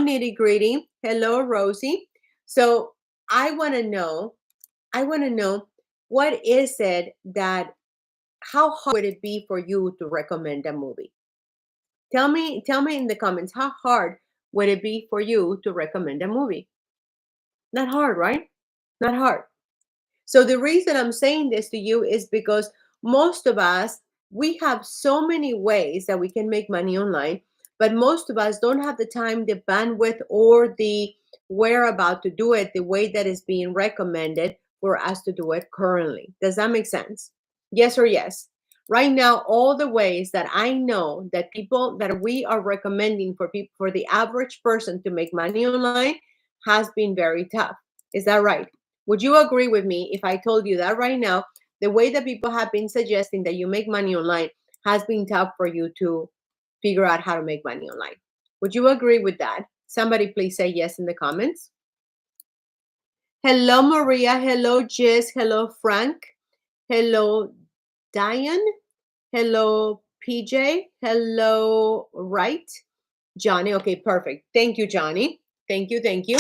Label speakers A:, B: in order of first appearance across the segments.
A: Nitty Gritty. Hello, Rosie. So I want to know, what is it that, how hard would it be for you to recommend a movie? Tell me in the comments, how hard would it be for you to recommend a movie? Not hard, right? Not hard. So the reason I'm saying this to you is because most of us, we have so many ways that we can make money online, but most of us don't have the time, the bandwidth, or the whereabout to do it the way that is being recommended for us to do it currently. Does that make sense? Yes or yes? Right now, all the ways that I know that people that we are recommending for people, for the average person to make money online has been very tough. Is that right? Would you agree with me if I told you that right now, the way that people have been suggesting that you make money online has been tough for you to figure out how to make money online? Would you agree with that? Somebody please say yes in the comments. Hello, Maria. Hello, Jess. Hello, Frank. Hello, Diane. Hello, PJ. Hello, right? Johnny. Okay, perfect. Thank you, Johnny. Thank you. Thank you.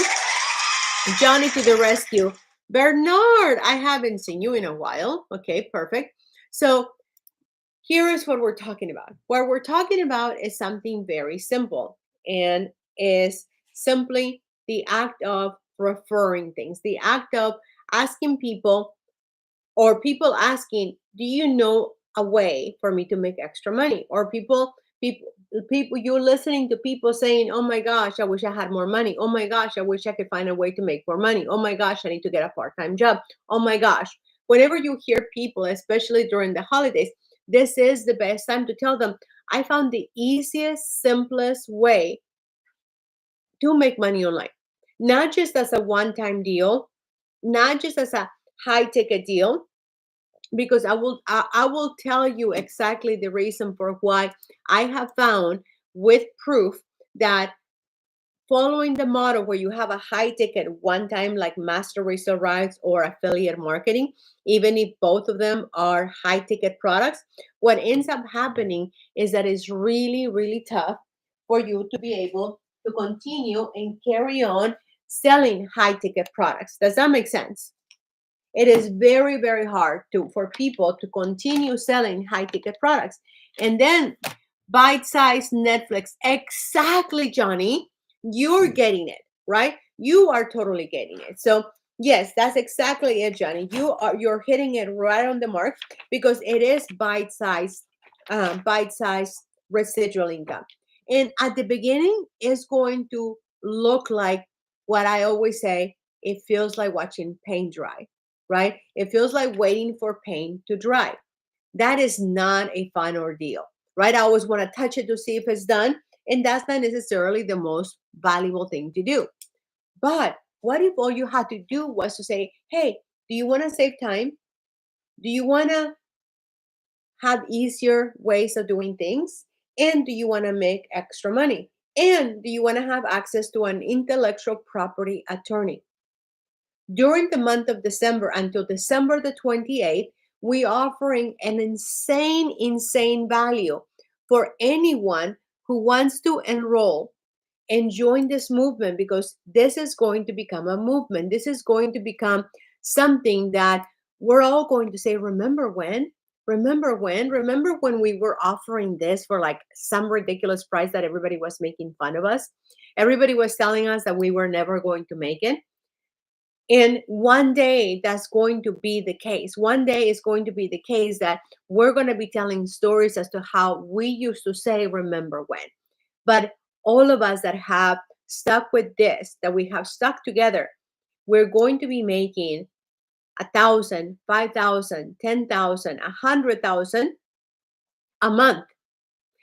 A: Johnny to the rescue. Bernard, I haven't seen you in a while. Okay, perfect. So here is what we're talking about. What we're talking about is something very simple, and is simply the act of referring things, the act of asking people, or people asking, do you know a way for me to make extra money? Or people you're listening to people saying, oh my gosh, I wish I had more money. Oh my gosh, I wish I could find a way to make more money. Oh my gosh, I need to get a part-time job. Oh my gosh. Whenever you hear people, especially during the holidays, this is the best time to tell them, I found the easiest, simplest way to make money online. Not just as a one-time deal, not just as a high ticket deal, because I will tell you exactly the reason for why I have found with proof that following the model where you have a high ticket one time like master resale rights or affiliate marketing, even if both of them are high ticket products, what ends up happening is that it's really, really tough for you to be able to continue and carry on selling high ticket products. Does that make sense? It is very, very hard for people to continue selling high ticket products. And then bite-sized Netflix. Exactly, Johnny. You're getting it, right? You are totally getting it. So yes, that's exactly it, Johnny. You're hitting it right on the mark, because it is bite-sized residual income. And at the beginning, it's going to look like what I always say, it feels like watching paint dry, right? It feels like waiting for paint to dry. That is not a fun ordeal, right? I always want to touch it to see if it's done. And that's not necessarily the most valuable thing to do. But what if all you had to do was to say, hey, do you want to save time? Do you want to have easier ways of doing things? And do you want to make extra money? And do you want to have access to an intellectual property attorney? During the month of December until December the 28th, we are offering an insane value for anyone who wants to enroll and join this movement, because this is going to become a movement. This is going to become something that we're all going to say, remember when? Remember when? Remember when we were offering this for like some ridiculous price that everybody was making fun of us? Everybody was telling us that we were never going to make it. And one day that's going to be the case. One day is going to be the case that we're going to be telling stories as to how we used to say, remember when. But all of us that have stuck with this, that we have stuck together, we're going to be making 1,000, 5,000, 10,000, 100,000 a month.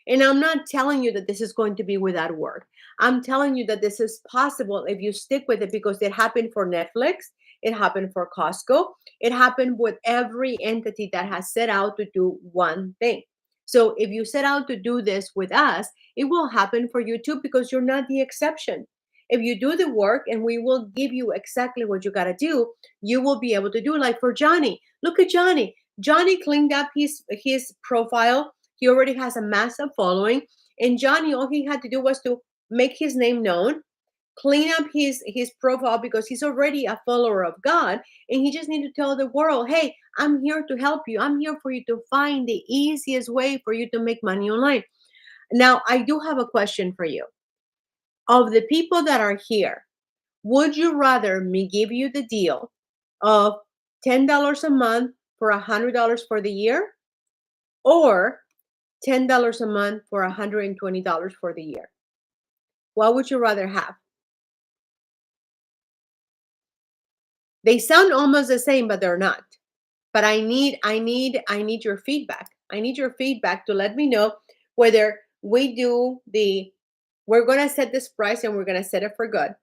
A: And I'm not telling you that this is going to be without work. I'm telling you that this is possible if you stick with it, because it happened for Netflix. It happened for Costco. It happened with every entity that has set out to do one thing. So if you set out to do this with us, it will happen for you too, because you're not the exception. If you do the work and we will give you exactly what you got to do, you will be able to do. Like for Johnny, look at Johnny. Johnny cleaned up his profile. He already has a massive following. And Johnny, all he had to do was to make his name known, clean up his profile because he's already a follower of God, and he just need to tell the world, hey, I'm here to help you. I'm here for you to find the easiest way for you to make money online. Now, I do have a question for you. Of the people that are here, would you rather me give you the deal of $10 a month for $100 for the year, or $10 a month for $120 for the year? What would you rather have? They sound almost the same, but they're not. But I need your feedback. I need your feedback to let me know whether we're gonna set this price and we're gonna set it for good.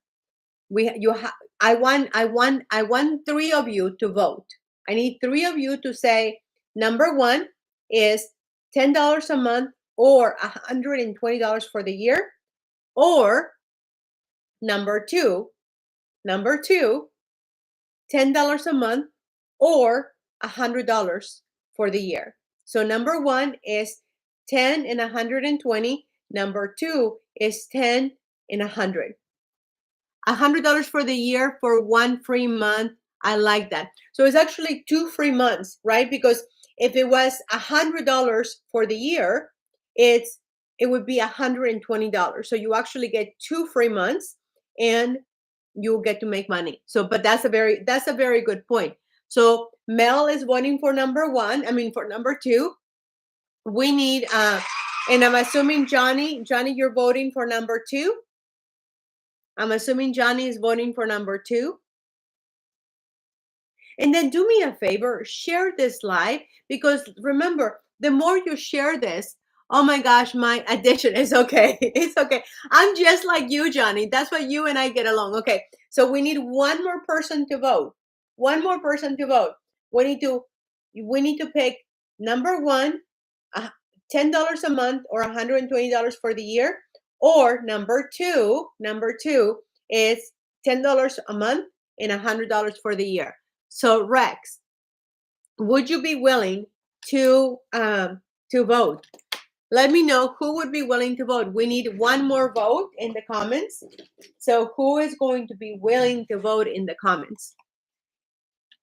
A: I want three of you to vote. I need three of you to say number one is $10 a month or $120 for the year, or number two, $10 a month or $100 for the year. So number one is 10 and 120. Number two is 10 and 100. $100 for the year for one free month. I like that. So it's actually 2 free months, right? Because if it was $100 for the year, it would be $120. So you actually get 2 free months, and you get to make money. So, but that's a very good point. So Mel is voting for number one. I mean, for number two. We need and I'm assuming Johnny, you're voting for number two. I'm assuming Johnny is voting for number two. And then do me a favor, share this live, because remember, the more you share this, oh my gosh, my addiction is okay. It's okay. I'm just like you, Johnny. That's why you and I get along. Okay. So we need one more person to vote. One more person to vote. We need to pick number one, uh, $10 a month or $120 for the year, or number two is $10 a month and $100 for the year. So Rex, would you be willing to vote? Let me know who would be willing to vote. We need one more vote in the comments. So who is going to be willing to vote in the comments?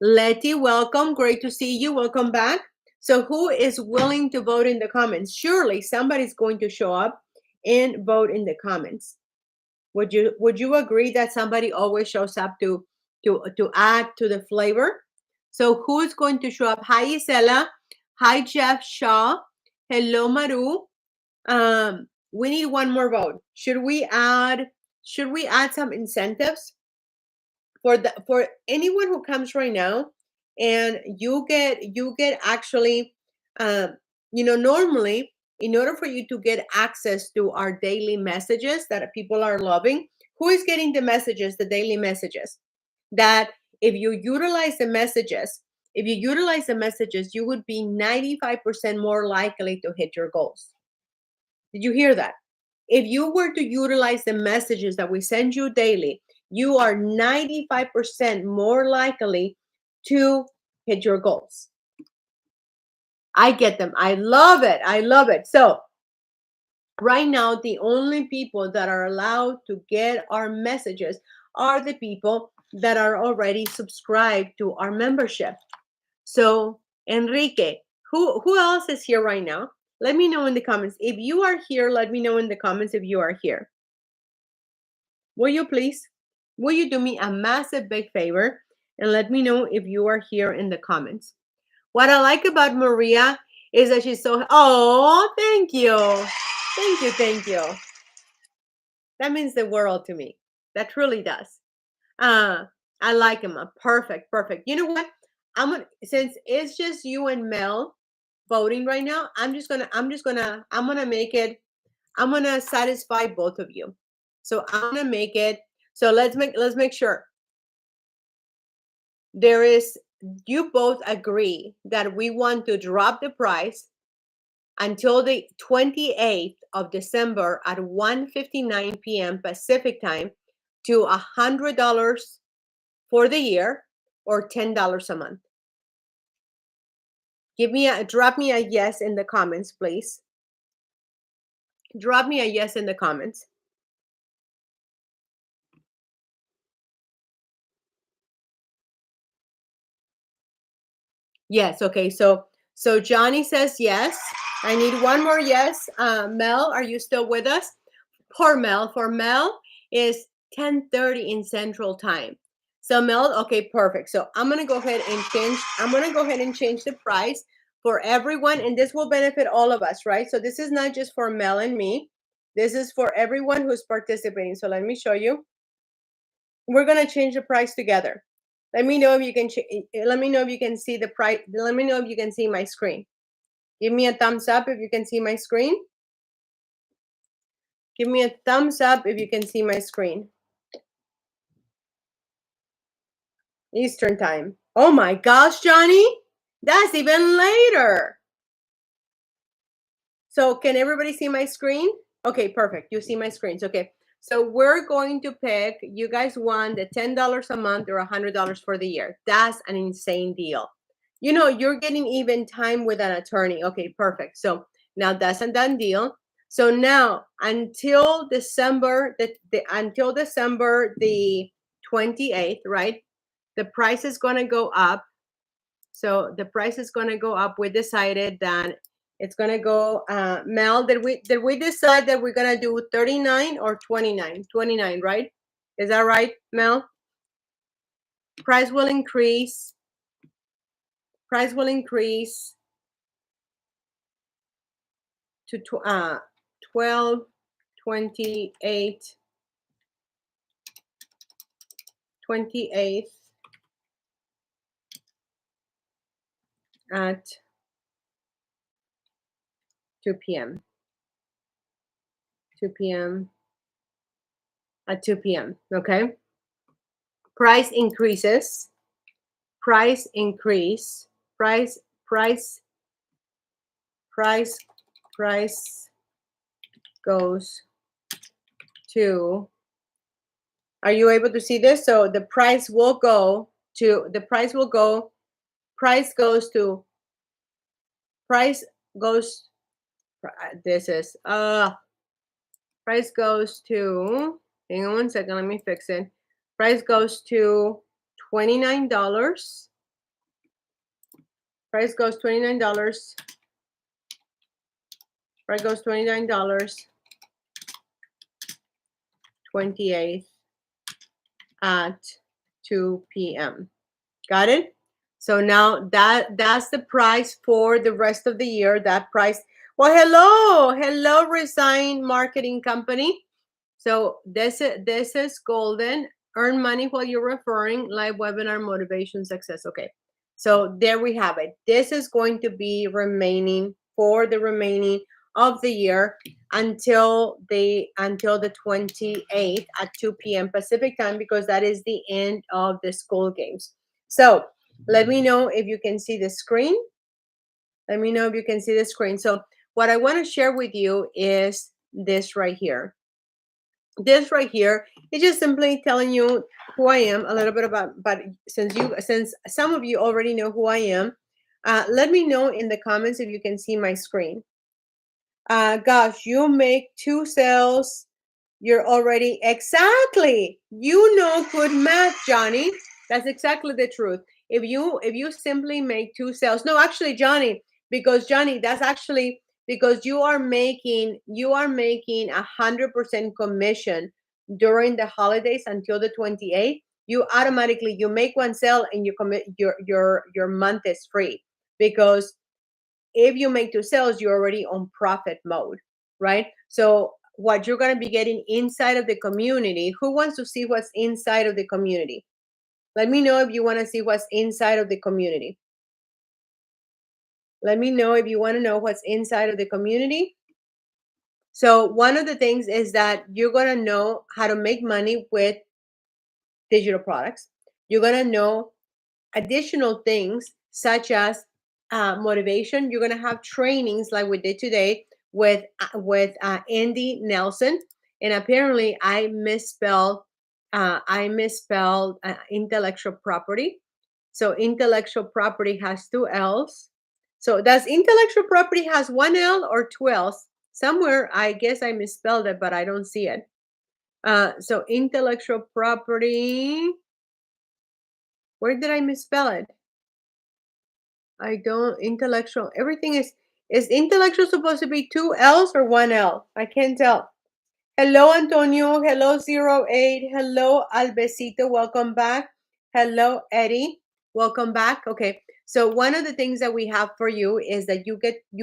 A: Letty, welcome. Great to see you. Welcome back. So who is willing to vote in the comments? Surely somebody's going to show up and vote in the comments. Would you agree that somebody always shows up to add to the flavor? So who's going to show up? Hi, Isela. Hi, Jeff Shaw. Hello, Maru. We need one more vote. Should we add some incentives for anyone who comes right now, and you get actually, normally, in order for you to get access to our daily messages that people are loving, who is getting the messages, the daily messages? That if you utilize the messages, you would be 95% more likely to hit your goals. Did you hear that? If you were to utilize the messages that we send you daily, you are 95% more likely to hit your goals. I get them. I love it. I love it. So right now, the only people that are allowed to get our messages are the people that are already subscribed to our membership. So Enrique, who else is here right now? Let me know in the comments. If you are here, let me know in the comments if you are here. Will you please? Will you do me a massive big favor and let me know if you are here in the comments? What I like about Maria is that she's so, oh, thank you. Thank you. That means the world to me. That truly does. I like him. Perfect. You know what? Since it's just you and Mel voting right now, I'm gonna satisfy both of you. So I'm gonna make it. So let's make sure you both agree that we want to drop the price until the 28th of December at 1:59 p.m. Pacific time to $100 for the year, or $10 a month. Drop me a yes in the comments, please. Drop me a yes in the comments. Yes. Okay. So Johnny says yes. I need one more yes. Mel, are you still with us? Poor Mel. For Mel is 10:30 in Central Time. So Mel, okay, perfect. So I'm gonna go ahead and change. I'm gonna go ahead and change the price for everyone, and this will benefit all of us, right? So this is not just for Mel and me. This is for everyone who's participating. So let me show you. We're gonna change the price together. Let me know if you can. Let me know if you can see the price. Let me know if you can see my screen. Give me a thumbs up if you can see my screen. Give me a thumbs up if you can see my screen. Eastern time. Oh my gosh, Johnny, that's even later. So can everybody see my screen? Okay, perfect. You see my screens. Okay. So we're going to pick, you guys want the $10 a month or $100 for the year. That's an insane deal. You know, you're getting even time with an attorney. Okay, perfect. So now that's a done deal. So now until December, until December the 28th, right? The price is going to go up. So the price is going to go up. We decided that it's going to go. Mel, did we decide that we're going to do 39 or 29? 29, right? Is that right, Mel? Price will increase. Price will increase to 12, 28, 28th at 2 p.m. 2 p.m. at 2 p.m. Okay. Price increases. Price increase. Price price price price goes to, are you able to see this? So the price will go to, the price will go, price goes to, price goes, this is price goes to, hang on one second, let me fix it. Price goes to $29. Price goes $29. Price goes $29. 28th at 2 p.m. Got it? So now that's the price for the rest of the year. That price. Well, hello, Resign Marketing Company. So this is golden. Earn money while you're referring. Live webinar motivation success. Okay. So there we have it. This is going to be remaining for the remaining of the year until the 28th at 2 p.m. Pacific time, because that is the end of the school games. So let me know if you can see the screen. Let me know if you can see the screen. So what I want to share with you is this right here. This right here is just simply telling you who I am, a little bit about, but since some of you already know who I am, let me know in the comments if you can see my screen. Gosh, you make 2 sales, you're already, exactly. You know good math, Johnny. That's exactly the truth. If you simply make 2 sales, no, actually, Johnny, because Johnny, that's actually because you are making 100% commission during the holidays until the 28th. You automatically, you make 1 sale and you commit, your month is free, because if you make 2 sales, you're already on profit mode, right? So what you're going to be getting inside of the community, who wants to see what's inside of the community? Let me know if you want to see what's inside of the community. Let me know if you want to know what's inside of the community. So one of the things is that you're going to know how to make money with digital products. You're going to know additional things such as motivation. You're going to have trainings like we did today with Andy Nelson, and apparently I misspelled intellectual property. So intellectual property has 2 L's. So does intellectual property has 1 L or 2 L's? Somewhere I guess I misspelled it, but I don't see it. So intellectual property. Where did I misspell it? I don't intellectual. Everything is intellectual supposed to be two L's or one L? I can't tell. Hello, Antonio. Hello, 08. Hello, Albecito. Welcome back. Hello, Eddie. Welcome back. Okay. So one of the things that we have for you is that you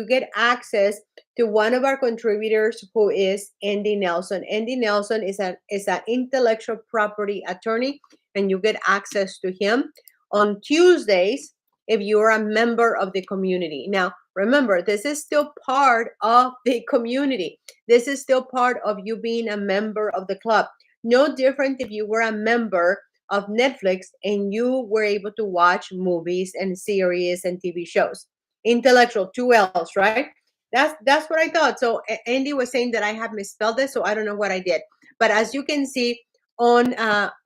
A: get access to one of our contributors who is Andy Nelson. Andy Nelson is an intellectual property attorney, and you get access to him on Tuesdays if you are a member of the community. Now, remember, this is still part of the community. This is still part of you being a member of the club. No different if you were a member of Netflix and you were able to watch movies and series and TV shows. Intellectual, two L's, right? That's what I thought. So Andy was saying that I have misspelled it, so I don't know what I did. But as you can see, on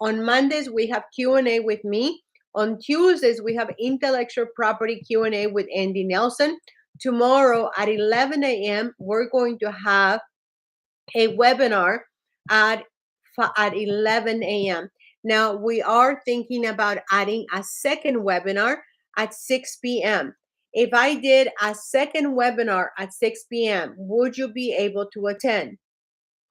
A: Mondays we have Q&A with me. On Tuesdays we have intellectual property Q&A with Andy Nelson. Tomorrow at 11 a.m. we're going to have a webinar at 11 a.m. Now we are thinking about adding a second webinar at 6 p.m. If I did a second webinar at 6 p.m., would you be able to attend?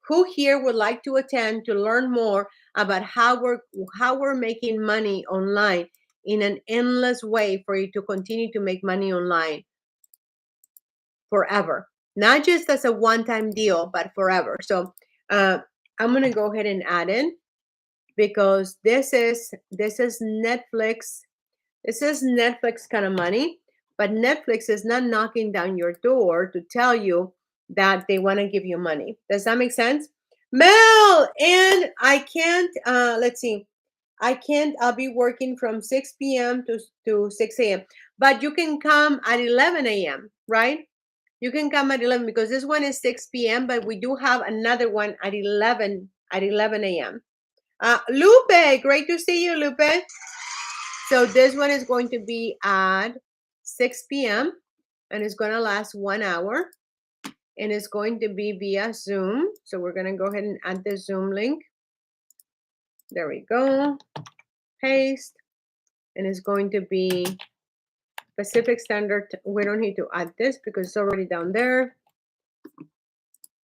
A: Who here would like to attend to learn more about how we're making money online in an endless way for you to continue to make money online forever, not just as a one-time deal, but forever. So I'm going to go ahead and add in, because this is Netflix. This is Netflix kind of money, but Netflix is not knocking down your door to tell you that they want to give you money. Does that make sense? Mel, and I can't, let's see, I'll be working from 6 p.m. to 6 a.m. But you can come at 11 a.m., right? You can come at 11, because this one is 6 p.m., but we do have another one at 11 a.m. Lupe, great to see you, Lupe. So this one is going to be at 6 p.m. and it's going to last 1 hour, and it's going to be via Zoom. So we're going to go ahead and add the Zoom link. There we go. Paste. And it's going to be Pacific Standard. We don't need to add this because it's already down there.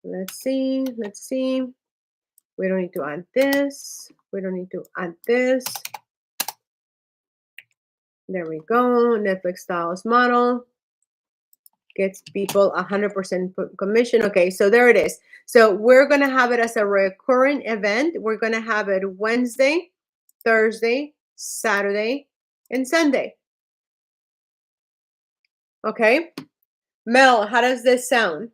A: Let's see. We don't need to add this. We don't need to add this. There we go. Netflix styles model gets people 100% commission. Okay, so there it is. So we're going to have it as a recurring event. We're going to have it Wednesday, Thursday, Saturday, and Sunday. Okay. Mel, how does this sound?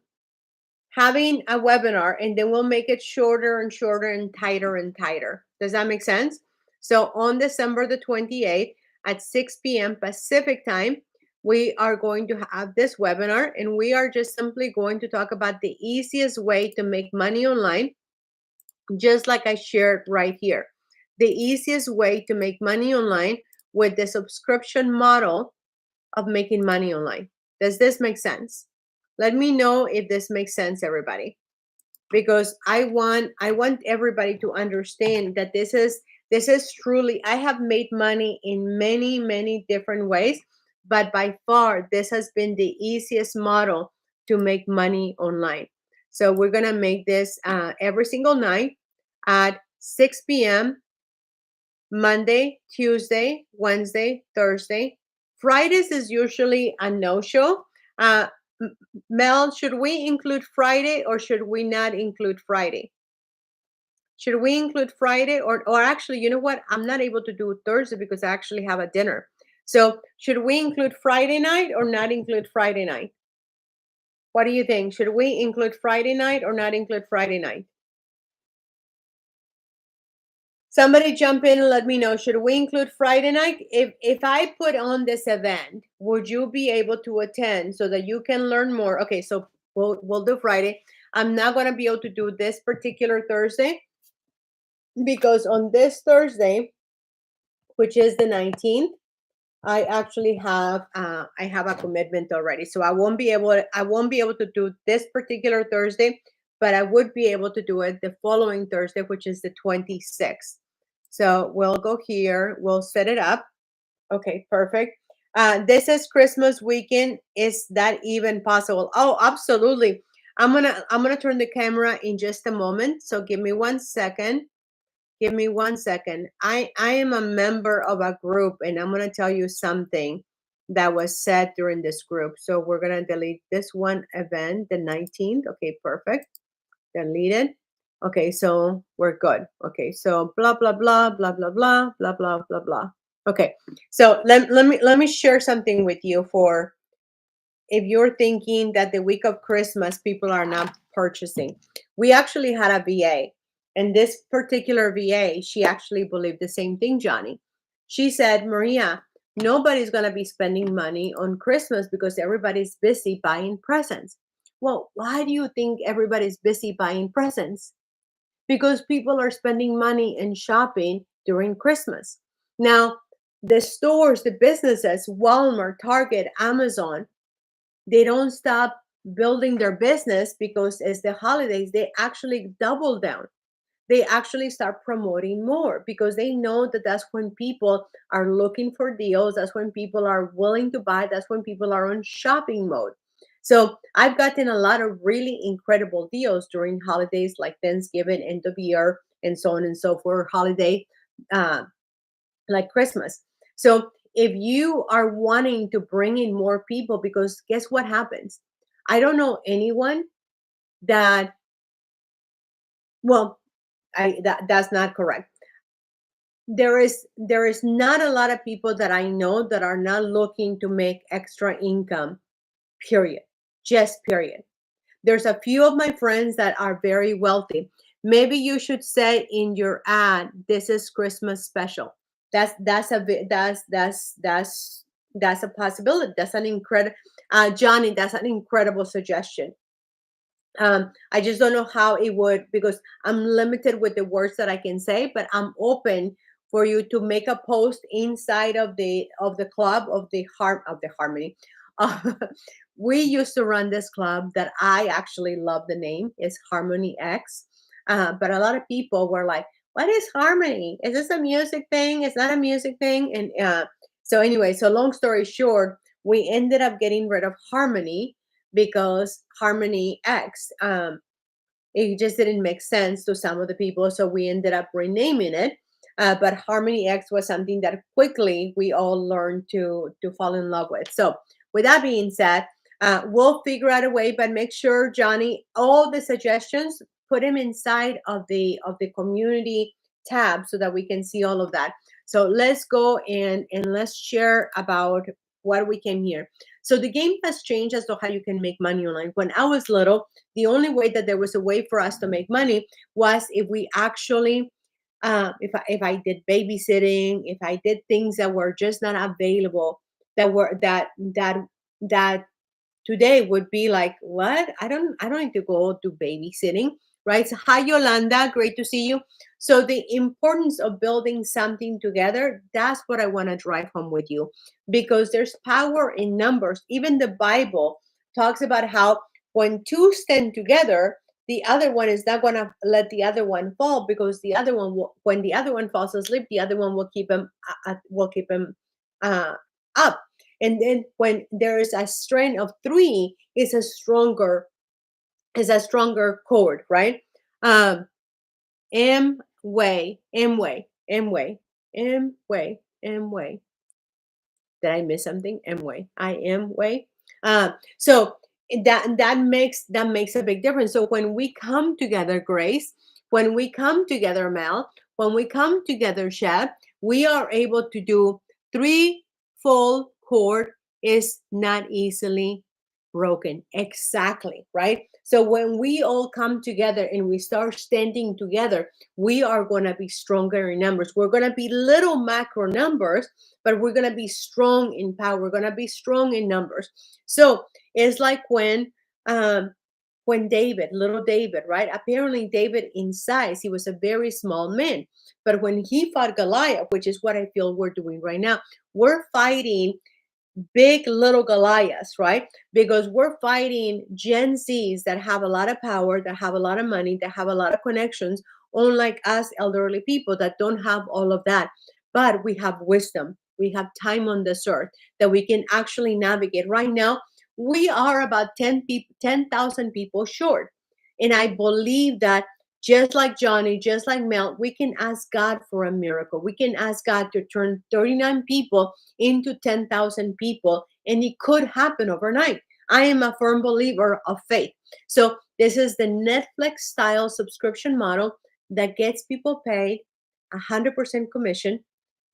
A: Having a webinar, and then we'll make it shorter and shorter and tighter and tighter. Does that make sense? So on December the 28th at 6 p.m. Pacific time, we are going to have this webinar, and we are just simply going to talk about the easiest way to make money online, just like I shared right here. The easiest way to make money online with the subscription model of making money online. Does this make sense? Let me know if this makes sense, everybody, because I want everybody to understand that this is truly, I have made money in many different ways, but by far this has been the easiest model to make money online. So we're gonna make this every single night at 6 p.m. Monday, Tuesday, Wednesday, Thursday. Fridays is usually a no-show. Mel, should we include Friday or should we not include Friday? Should we include Friday, or actually, you know what? I'm not able to do Thursday because I actually have a dinner. So should we include Friday night or not include Friday night? What do you think? Should we include Friday night or not include Friday night? Somebody jump in and let me know. Should we include Friday night? If I put on this event, would you be able to attend so that you can learn more? Okay, so we'll do Friday. I'm not going to be able to do this particular Thursday, because on this Thursday, which is the 19th, I actually have I have a commitment already. So I won't be able to do this particular Thursday, but I would be able to do it the following Thursday, which is the 26th. So we'll go here, we'll set it up. Okay, perfect. This is Christmas weekend. Is that even possible? Oh, absolutely. I'm gonna turn the camera in just a moment. So give me 1 second. Give me 1 second. I am a member of a group, and I'm gonna tell you something that was said during this group. So we're gonna delete this one event, the 19th. Okay, perfect. Delete it. Okay, so we're good. Okay, so blah blah blah blah blah blah blah blah blah blah. Okay, so let me share something with you for if you're thinking that the week of Christmas people are not purchasing. We actually had a VA, and this particular VA, she actually believed the same thing, Johnny. She said, Maria, nobody's going to be spending money on Christmas because everybody's busy buying presents. Well, why do you think everybody's busy buying presents? Because people are spending money and shopping during Christmas. Now, the stores, the businesses, Walmart, Target, Amazon, they don't stop building their business because it's the holidays. They actually double down. They actually start promoting more because they know that that's when people are looking for deals. That's when people are willing to buy. That's when people are on shopping mode. So I've gotten a lot of really incredible deals during holidays like Thanksgiving, end of year, and so on and so forth. Holiday, uh, like Christmas. So if you are wanting to bring in more people, because guess what happens? I don't know anyone that, well, that's not correct. There is not a lot of people that I know that are not looking to make extra income, period. Just period. There's a few of my friends that are very wealthy. Maybe you should say in your ad, "This is Christmas special." That's a possibility. That's an incredible, Johnny. That's an incredible suggestion. I just don't know how it would because I'm limited with the words that I can say, but I'm open for you to make a post inside of the club of the harmony. Uh, we used to run this club that I actually love. The name is Harmony X, but a lot of people were like, "What is harmony? Is this a music thing? It's not a music thing." And so anyway, so long story short, we ended up getting rid of harmony because Harmony X, it just didn't make sense to some of the people. So we ended up renaming it. But Harmony X was something that quickly we all learned to fall in love with. So with that being said, we'll figure out a way, but make sure, Johnny, all the suggestions, put them inside of the community tab so that we can see all of that. So let's go and let's share about what we came here. So the game has changed as to how you can make money online. When I was little, the only way that there was a way for us to make money was if we actually, if I did babysitting, if I did things that were just not available, that were that today would be like, what? I don't need to go do babysitting, right? So hi Yolanda, great to see you. So the importance of building something together, that's what I want to drive home with you, because there's power in numbers. Even the Bible talks about how when two stand together, the other one is not going to let the other one fall, because the other one will, when the other one falls asleep, the other one will keep him uh, up. And then when there is a strain of three, it's a stronger chord, right? um M way. Did I miss something? M way. I am way. So that makes a big difference. So when we come together, Grace, when we come together, Mel, when we come together, Chef, we are able to do three full chord is not easily broken. Exactly, right? So when we all come together and we start standing together, we are going to be stronger in numbers. We're going to be little macro numbers, but we're going to be strong in power. We're going to be strong in numbers. So it's like when David, little David, right? Apparently David in size, he was a very small man. But when he fought Goliath, which is what I feel we're doing right now, we're fighting big little Goliaths, right? Because we're fighting Gen Zs that have a lot of power, that have a lot of money, that have a lot of connections, unlike us elderly people that don't have all of that. But we have wisdom. We have time on this earth that we can actually navigate. Right now, we are about 10,000 people short. And I believe that just like Johnny, just like Mel, we can ask God for a miracle. We can ask God to turn 39 people into 10,000 people, and it could happen overnight. I am a firm believer of faith. So, this is the Netflix style subscription model that gets people paid 100% commission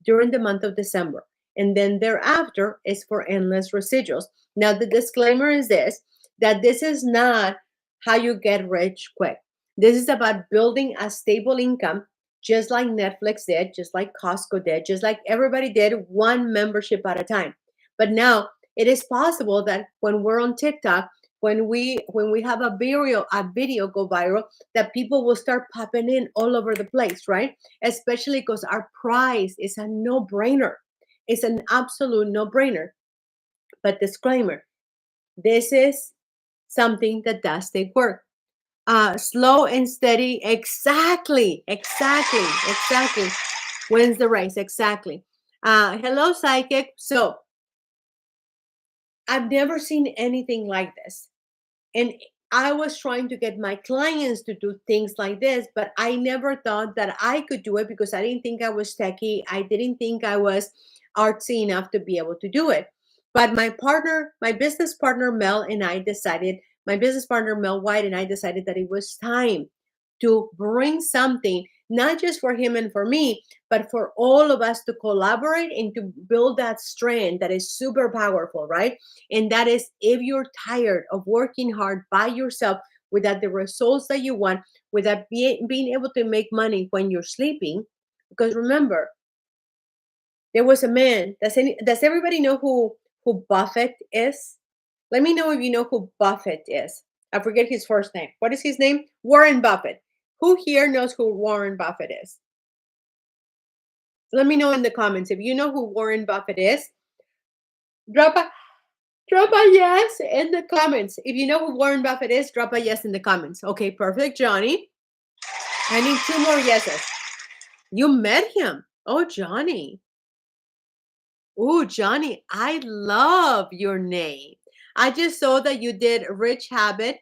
A: during the month of December. And then thereafter is for endless residuals. Now, the disclaimer is this, that this is not how you get rich quick. This is about building a stable income, just like Netflix did, just like Costco did, just like everybody did, one membership at a time. But now it is possible that when we're on TikTok, when we have a video go viral, that people will start popping in all over the place, right? Especially because our price is a no-brainer. It's an absolute no-brainer. But disclaimer, this is something that does take work. Slow and steady, exactly. Wins the race, exactly. Hello, psychic. So I've never seen anything like this. And I was trying to get my clients to do things like this, but I never thought that I could do it because I didn't think I was techie. I didn't think I was artsy enough to be able to do it. But my business partner Mel and I decided, my business partner Mel White and I decided that it was time to bring something, not just for him and for me, but for all of us to collaborate and to build that strand that is super powerful, right? And that is, if you're tired of working hard by yourself without the results that you want, without being able to make money when you're sleeping. Because remember, there was a man. Does everybody know who Buffett is? Let me know if you know who Buffett is. I forget his first name. What is his name? Warren Buffett. Who here knows who Warren Buffett is? Let me know in the comments if you know who Warren Buffett is. Drop a Drop a yes in the comments. If you know who Warren Buffett is, drop a yes in the comments. Okay, perfect, Johnny. I need 2 more yeses. You met him. Oh, Johnny. Oh, Johnny, I love your name. I just saw that you did Rich Habit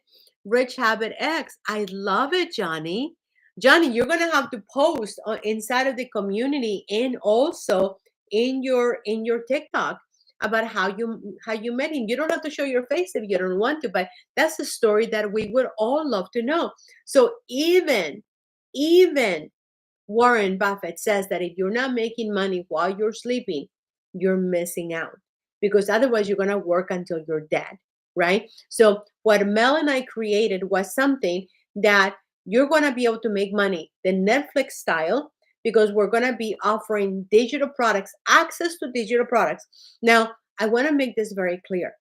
A: X. I love it, Johnny. Johnny, you're gonna have to post inside of the community and also in your TikTok about how you met him. You don't have to show your face if you don't want to, but that's a story that we would all love to know. So even Warren Buffett says that if you're not making money while you're sleeping, you're missing out, because otherwise you're going to work until you're dead, right? So, what Mel and I created was something that you're going to be able to make money the Netflix style, because we're going to be offering digital products, access to digital products. Now, I want to make this very clear.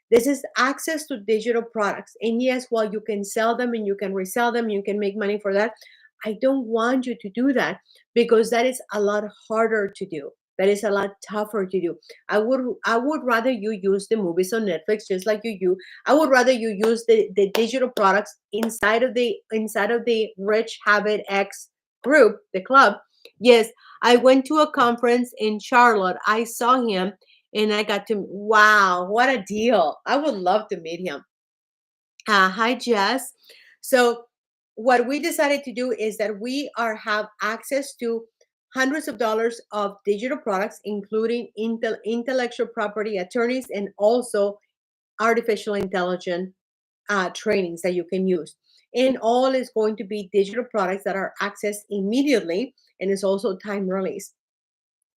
A: This is access to digital products. And yes, while you can sell them and you can resell them, you can make money for that. I don't want you to do that, because that is a lot harder to do. That is a lot tougher to do. I would rather you use the movies on Netflix just like you do. I would rather you use the digital products inside of the Rich Habit X group, the club. Yes, I went to a conference in Charlotte. I saw him and I got to, wow, what a deal. I would love to meet him. Hi, Jess. So, what we decided to do is that we have access to hundreds of dollars of digital products, including intellectual property attorneys and also artificial intelligence trainings that you can use. And all is going to be digital products that are accessed immediately, and is also time release.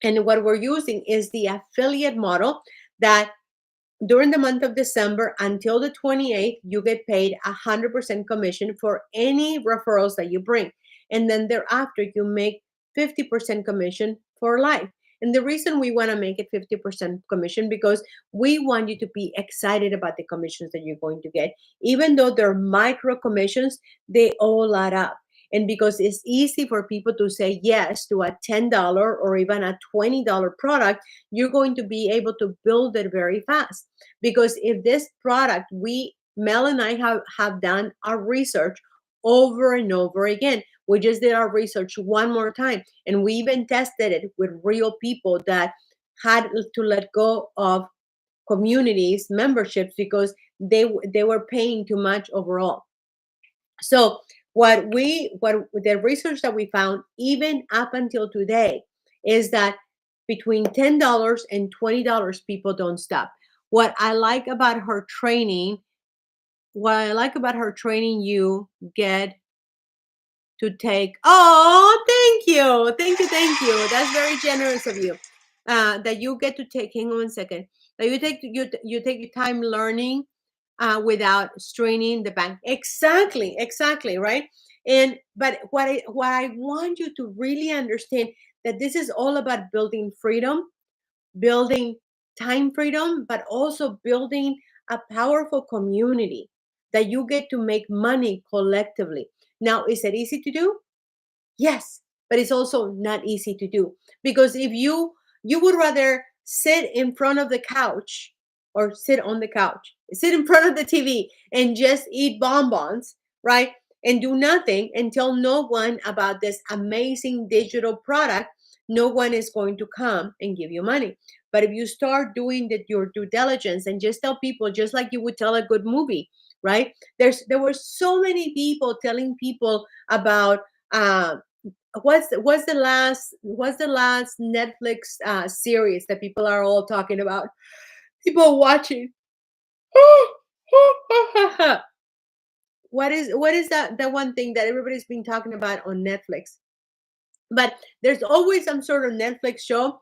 A: And what we're using is the affiliate model, that during the month of December until the 28th, you get paid 100% commission for any referrals that you bring. And then thereafter, you make 50% commission for life. And the reason we want to make it 50% commission, because we want you to be excited about the commissions that you're going to get. Even though they're micro commissions, they all add up. And because it's easy for people to say yes to a $10 or even a $20 product, you're going to be able to build it very fast. Because if this product, Mel and I have done our research over and over again. We just did our research one more time, and we even tested it with real people that had to let go of communities memberships because they were paying too much overall. So what the research that we found even up until today is that between $10 and $20 people don't stop. What I like about her training, what I like about her training, you get to take. Oh, thank you, that's very generous of you. That you get to take, hang on 1 second, that you take your time learning without straining the bank. Exactly, right? And but what I want you to really understand, that this is all about building freedom, building time freedom, but also building a powerful community that you get to make money collectively. Now, is it easy to do? Yes, but it's also not easy to do, because if you would rather sit in front of the couch, or sit on the couch, sit in front of the TV and just eat bonbons, right? And do nothing and tell no one about this amazing digital product, no one is going to come and give you money. But if you start doing your due diligence and just tell people, just like you would tell a good movie, right? There were so many people telling people about uh, what's the last Netflix series that people are all talking about? People watching. What is that the one thing that everybody's been talking about on Netflix? But there's always some sort of Netflix show.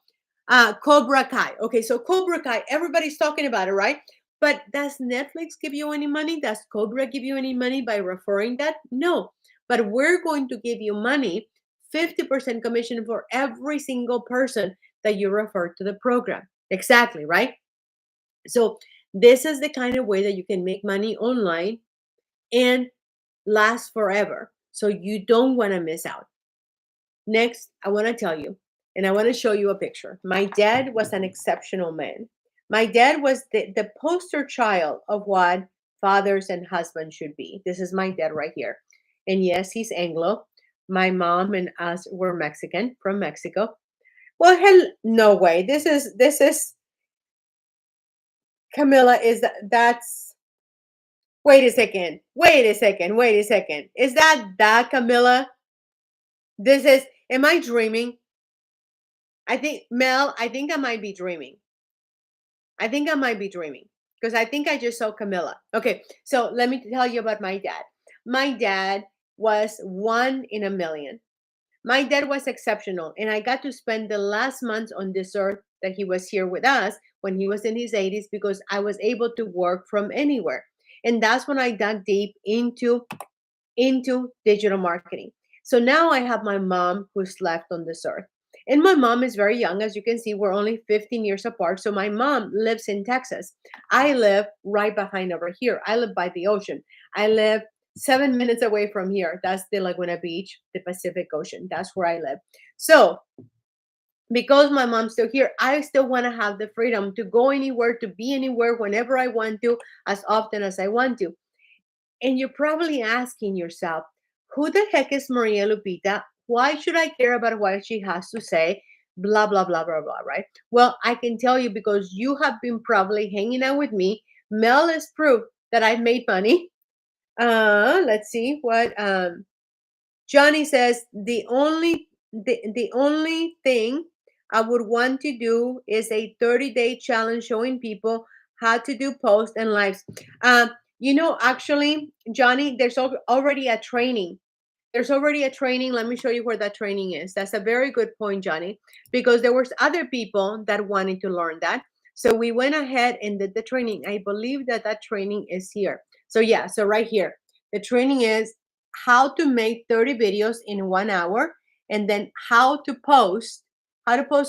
A: Cobra Kai. Okay, so Cobra Kai, everybody's talking about it, right? But does Netflix give you any money? Does Cobra give you any money by referring that? No. But we're going to give you money, 50% commission for every single person that you refer to the program. Exactly, right? So this is the kind of way that you can make money online and last forever. So you don't want to miss out. Next, I want to tell you, and I want to show you a picture. My dad was an exceptional man. My dad was the poster child of what fathers and husbands should be. This is my dad right here. And yes, he's Anglo. My mom and us were Mexican, from Mexico. Well, hell, no way. This is Camilla. That's wait a second. Wait a second. Is that Camilla? This is, am I dreaming? I think, Mel, I think I might be dreaming. I think I might be dreaming because I think I just saw Camilla. Okay, so let me tell you about my dad. My dad was one in a million. My dad was exceptional, and I got to spend the last months on this earth that he was here with us when he was in his 80s, because I was able to work from anywhere. And that's when I dug deep into digital marketing. So now I have my mom who's left on this earth. And my mom is very young. As you can see, we're only 15 years apart. So my mom lives in Texas. I live right behind over here. I live by the ocean. I live 7 minutes away from here. That's the Laguna Beach, the Pacific Ocean. That's where I live. So because my mom's still here, I still want to have the freedom to go anywhere, to be anywhere, whenever I want to, as often as I want to. And you're probably asking yourself, who the heck is Maria Lupita? Why should I care about what she has to say? Blah, blah, blah, blah, blah, right? Well, I can tell you, because you have been probably hanging out with me. Mel is proof that I've made money. Let's see what Johnny says. The only thing I would want to do is a 30-day challenge showing people how to do posts and lives. Actually, Johnny, there's already a training. There's already a training. Let me show you where that training is. That's a very good point, Johnny, because there was other people that wanted to learn that. So we went ahead and did the training. I believe that training is here. So yeah, so right here, the training is how to make 30 videos in 1 hour, and then how to post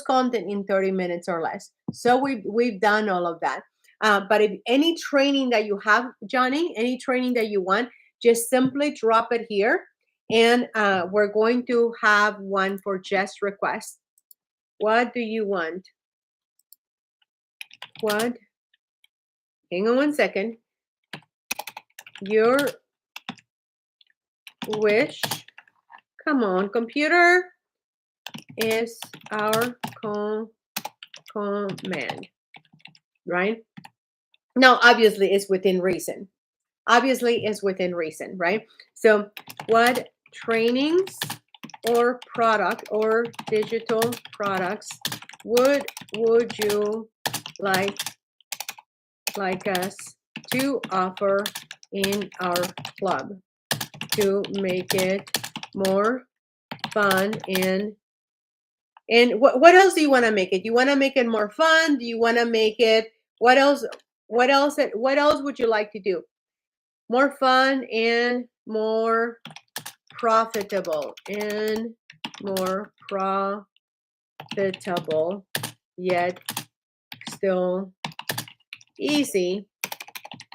A: content in 30 minutes or less. So we've done all of that. But if any training that you have, Johnny, any training that you want, just simply drop it here, and we're going to have one for just request. What do you want? What? Hang on 1 second. Your wish. Come on, computer, is our command, right? Now, obviously, it's within reason. Obviously, it's within reason, right? So, what trainings or product or digital products would you like us to offer in our club to make it more fun and what else do you want to make it? You want to make it more fun? Do you want to make it what else? What else would you like to do? More fun and more profitable and more profitable, yet still easy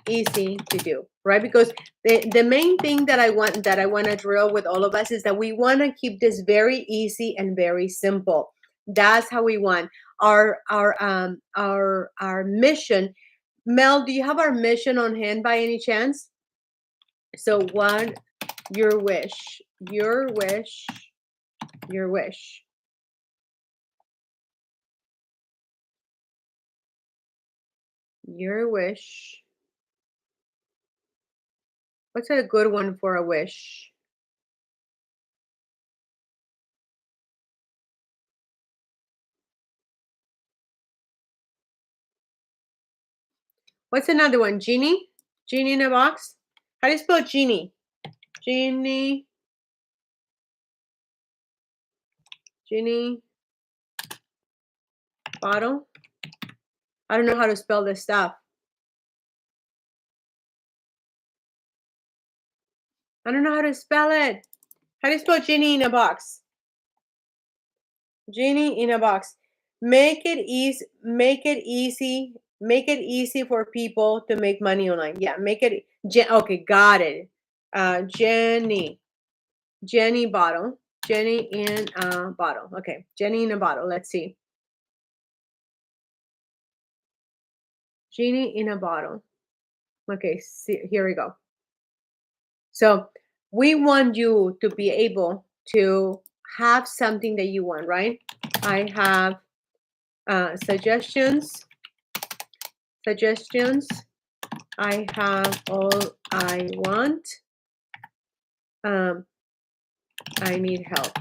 A: to do, right? Because the main thing that I want to drill with all of us is that we want to keep this very easy and very simple. That's how we want our mission. Mel, do you have our mission on hand by any chance? So what your wish, your wish, your wish. Your wish. What's a good one for a wish? What's another one? Genie? Genie in a box? How do you spell genie? Genie. Genie. Bottle? I don't know how to spell this stuff. I don't know how to spell it. How do you spell genie in a box? Genie in a box. Make it easy. Make it easy. Make it easy for people to make money online. Yeah, make it. Okay, got it. Jenny. Jenny bottle. Jenny in a bottle. Okay, Jenny in a bottle. Let's see. Genie in a bottle. Okay, see, here we go. So we want you to be able to have something that you want, right? I have suggestions. Suggestions. I have all I want. I need help.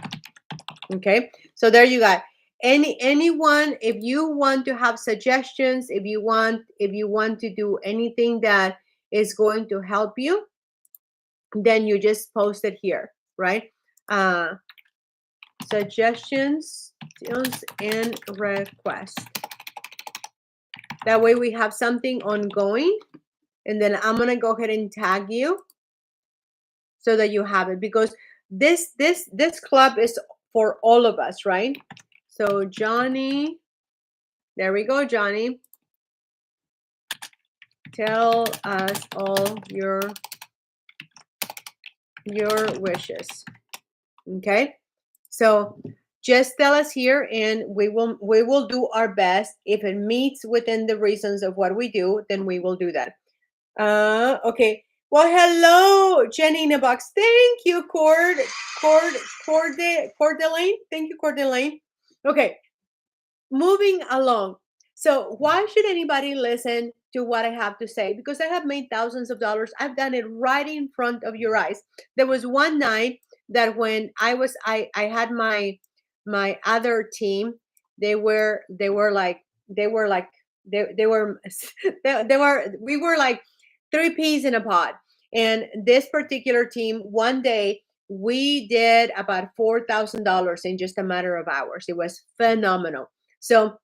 A: Okay, so there you got. Anyone, if you want to have suggestions, if you want to do anything that is going to help you, then you just post it here, right? Suggestions and requests. That way we have something ongoing, and then I'm gonna go ahead and tag you so that you have it, because this club is for all of us, right? So Johnny, there we go, Johnny. Tell us all your wishes. Okay, so just tell us here and we will do our best. If it meets within the reasons of what we do, then we will do that. Okay, well, hello, Jenny in a box. Thank you, Cordeline. Thank you, Cordeline. Okay, moving along. So why should anybody listen to what I have to say? Because I have made thousands of dollars. I've done it right in front of your eyes. There was one night that when I had my other team, they were like they were like they were they were we were like three peas in a pod. And this particular team, one day we did about $4,000 in just a matter of hours. It was phenomenal. So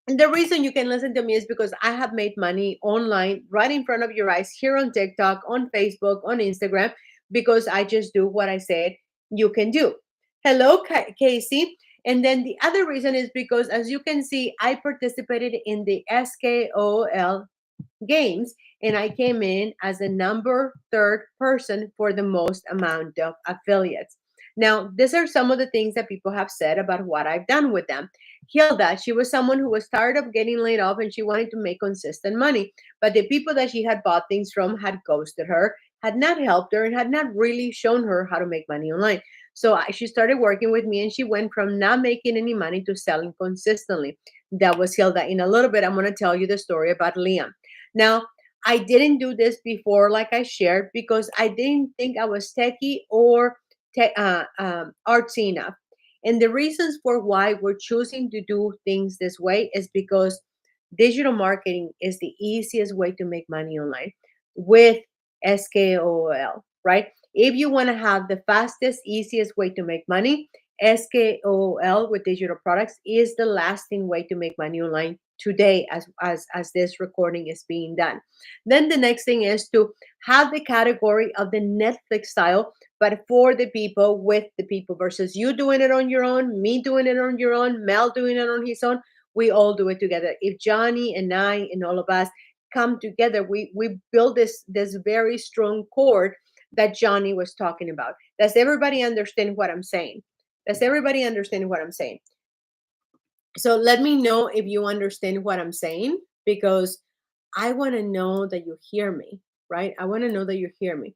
A: the reason you can listen to me is because I have made money online right in front of your eyes here on TikTok, on Facebook, on Instagram, because I just do what I said you can do. Hello, Casey. And then the other reason is because, as you can see, I participated in the Skool games, and I came in as the number third person for the most amount of affiliates. Now, these are some of the things that people have said about what I've done with them. Hilda, she was someone who was tired of getting laid off and she wanted to make consistent money. But the people that she had bought things from had ghosted her, had not helped her, and had not really shown her how to make money online. So she started working with me, and she went from not making any money to selling consistently. That was Hilda. In a little bit, I'm going to tell you the story about Liam. Now, I didn't do this before, like I shared, because I didn't think I was techie or artsy enough. And the reasons for why we're choosing to do things this way is because digital marketing is the easiest way to make money online with SKOL, right? If you want to have the fastest, easiest way to make money, SKOL with digital products is the lasting way to make money online today as this recording is being done. Then the next thing is to have the category of the Netflix style, but for the people, with the people, versus you doing it on your own, me doing it on your own, Mel doing it on his own. We all do it together. If Johnny and I and all of us come together, we build this very strong cord that Johnny was talking about. Does everybody understand what I'm saying? Does everybody understand what I'm saying? So let me know if you understand what I'm saying, because I want to know that you hear me, right? I want to know that you hear me.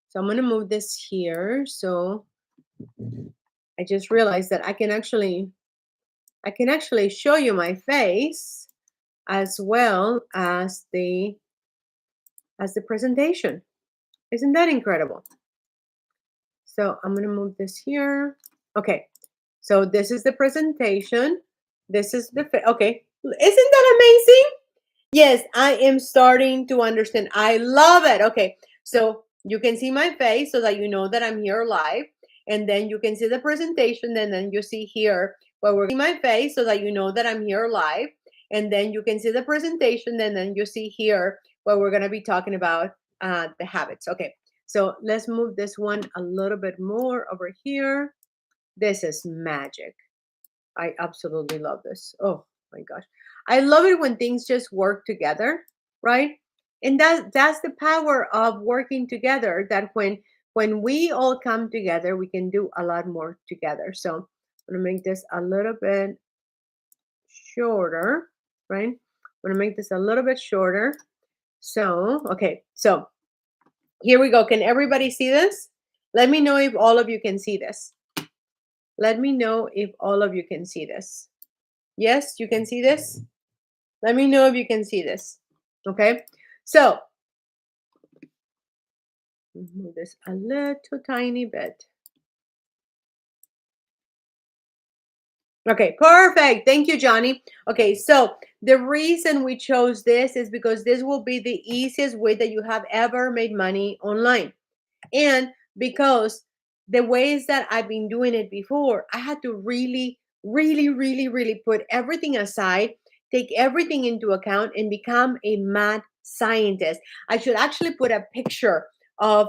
A: So I'm going to move this here. So I just realized that I can actually show you my face as well as the presentation. Isn't that incredible? So I'm going to move this here. Okay. So this is the presentation. This is okay. Isn't that amazing? Yes, I am starting to understand. I love it. Okay. So you can see my face so that you know that I'm here live. And then you can see the presentation. And then you see here where we're my face so that you know that I'm here live. And then you can see the presentation. And then you see here where we're going to be talking about the habits. Okay. So let's move this one a little bit more over here. This is magic. I absolutely love this. Oh my gosh. I love it when things just work together, right? And that's the power of working together, that when we all come together, we can do a lot more together. So I'm going to make this a little bit shorter, right? I'm going to make this a little bit shorter. So, okay. So, here we go. Can everybody see this? Let me know if all of you can see this. Let me know if all of you can see this. Yes, you can see this? Let me know if you can see this. Okay. So move this a little tiny bit. Okay, perfect. Thank you, Johnny. Okay, so the reason we chose this is because this will be the easiest way that you have ever made money online. And because the ways that I've been doing it before, I had to really, really, really, really put everything aside, take everything into account, and become a mad scientist. I should actually put a picture of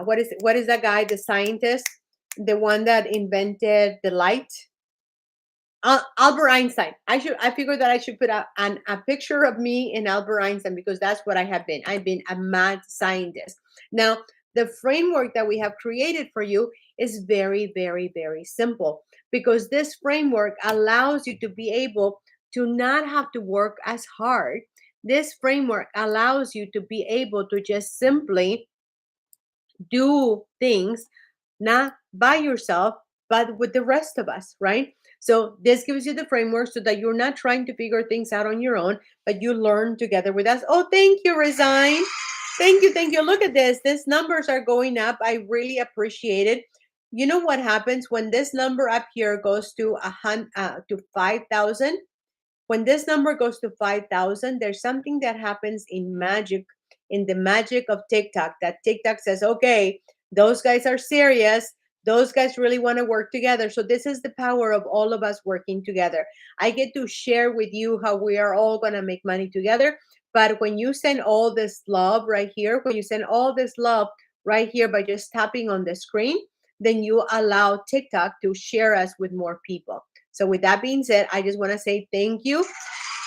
A: what is that guy, the scientist, the one that invented the light. Albert Einstein. I figured that I should put a picture of me and Albert Einstein, because that's what I have been. I've been a mad scientist. Now, the framework that we have created for you is very, very, very simple, because this framework allows you to be able to not have to work as hard. This framework allows you to be able to just simply do things not by yourself, but with the rest of us, right? So this gives you the framework so that you're not trying to figure things out on your own, but you learn together with us. Oh, thank you, Resign. Thank you, thank you. Look at this. These numbers are going up. I really appreciate it. You know what happens when this number up here goes to 5,000? When this number goes to 5,000, there's something that happens in the magic of TikTok, that TikTok says, okay, those guys are serious. Those guys really want to work together. So this is the power of all of us working together. I get to share with you how we are all going to make money together. But when you send all this love right here, when you send all this love right here by just tapping on the screen, then you allow TikTok to share us with more people. So with that being said, I just want to say thank you